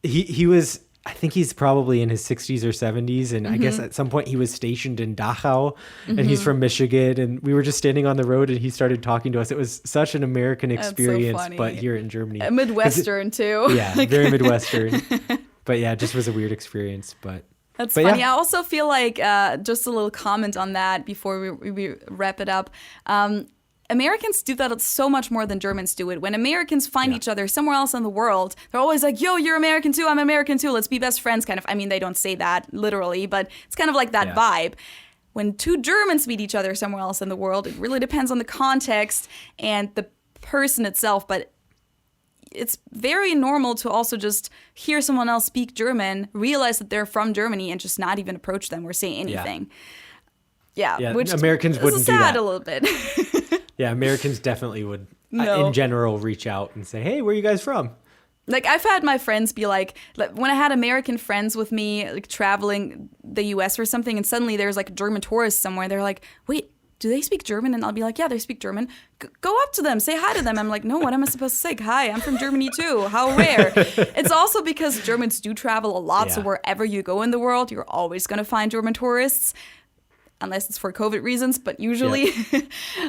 he was, I think he's probably in his 60s or 70s, and I guess at some point he was stationed in Dachau, and he's from Michigan, and we were just standing on the road and he started talking to us. It was such an American experience, funny. but here in Germany. Midwestern too. Yeah, very Midwestern. But yeah, it just was a weird experience, but... That's funny. Yeah. I also feel like, just a little comment on that before we wrap it up. Americans do that so much more than Germans do it. When Americans find each other somewhere else in the world, they're always like, yo, you're American too, I'm American too, let's be best friends, kind of. I mean, they don't say that literally, but it's kind of like that vibe. When two Germans meet each other somewhere else in the world, it really depends on the context and the person itself, but it's very normal to also just hear someone else speak German, realize that they're from Germany, and just not even approach them or say anything. Yeah, which Americans wouldn't is do sad that. a little bit. Yeah, Americans definitely would, No. in general, reach out and say, "Hey, where are you guys from?" Like, I've had my friends be like, when I had American friends with me, like traveling the US or something, and suddenly there's like German tourists somewhere, they're like, wait, do they speak German? And I'll be like, yeah, they speak German. Go up to them, say hi to them. I'm like, no, what am I supposed to say? Hi, I'm from Germany too. How rare. It's also because Germans do travel a lot, so wherever you go in the world, you're always going to find German tourists. Unless it's for COVID reasons, but usually.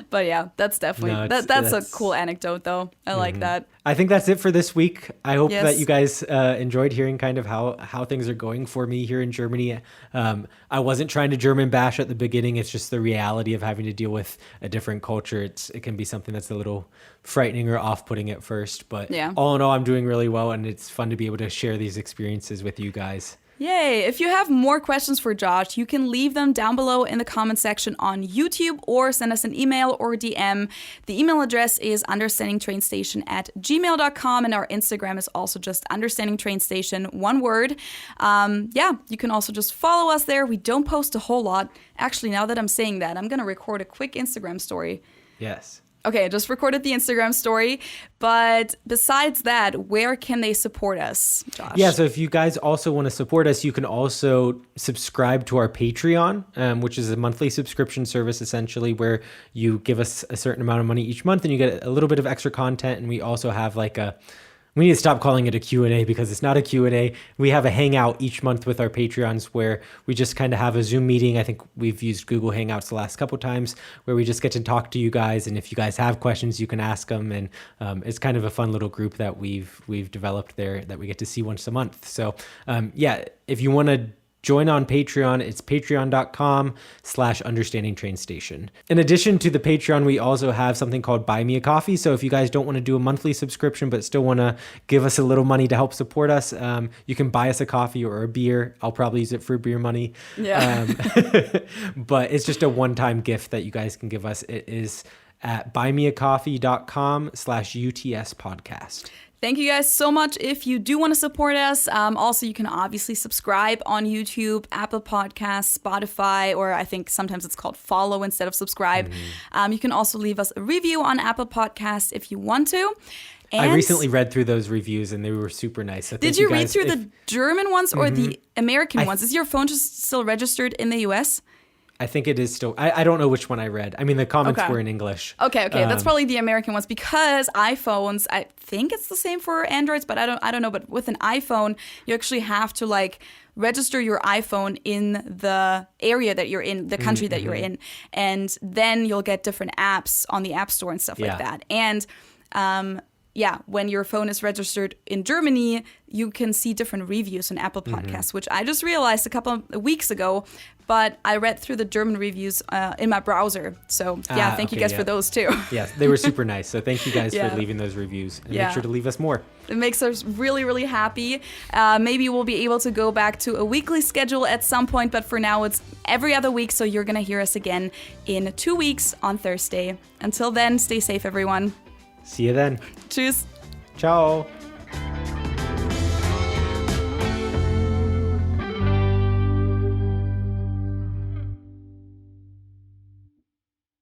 But yeah, that's definitely, that's a cool anecdote though. I like that. I think that's it for this week. I hope Yes. that you guys enjoyed hearing kind of how things are going for me here in Germany. I wasn't trying to German bash at the beginning. It's just the reality of having to deal with a different culture. It can be something that's a little frightening or off-putting at first. But all in all, I'm doing really well, and it's fun to be able to share these experiences with you guys. Yay! If you have more questions for Josh, you can leave them down below in the comment section on YouTube or send us an email or DM. The email address is understandingtrainstation@gmail.com, and our Instagram is also just understandingtrainstation, one word. You can also just follow us there. We don't post a whole lot. Actually, now that I'm saying that, I'm going to record a quick Instagram story. Yes. Okay, I just recorded the Instagram story, but besides that, where can they support us, Josh? Yeah, so if you guys also want to support us, you can also subscribe to our Patreon, which is a monthly subscription service, essentially, where you give us a certain amount of money each month and you get a little bit of extra content. And we also have we need to stop calling it a Q&A because it's not a Q&A. We have a hangout each month with our Patreons where we just kind of have a Zoom meeting. I think we've used Google Hangouts the last couple times where we just get to talk to you guys. And if you guys have questions, you can ask them. And it's kind of a fun little group that we've developed there that we get to see once a month. So if you want to join on Patreon, it's patreon.com/understandingtrainstation. In addition to the Patreon, we also have something called Buy Me a Coffee. So if you guys don't want to do a monthly subscription, but still want to give us a little money to help support us, you can buy us a coffee or a beer. I'll probably use it for beer money. Yeah. But it's just a one-time gift that you guys can give us. It is at buymeacoffee.com/UTS podcast. Thank you guys so much. If you do want to support us, also you can obviously subscribe on YouTube, Apple Podcasts, Spotify, or I think sometimes it's called follow instead of subscribe. You can also leave us a review on Apple Podcasts if you want to. And I recently read through those reviews and they were super nice. So did you read through the German ones or the American ones? Is your phone just still registered in the US? I think it is still. I don't know which one I read. I mean, the comments were in English. Okay. That's probably the American ones because iPhones, I think it's the same for Androids, but I don't know. But with an iPhone, you actually have to register your iPhone in the area that you're in, the country that you're in. And then you'll get different apps on the App Store and stuff like that. And when your phone is registered in Germany, you can see different reviews on Apple Podcasts, which I just realized a couple of weeks ago. But I read through the German reviews in my browser. So, thank you guys for those too. Yes, they were super nice. So thank you guys for leaving those reviews. And make sure to leave us more. It makes us really, really happy. Maybe we'll be able to go back to a weekly schedule at some point. But for now, it's every other week. So you're going to hear us again in 2 weeks on Thursday. Until then, stay safe, everyone. See you then. Tschüss. Ciao.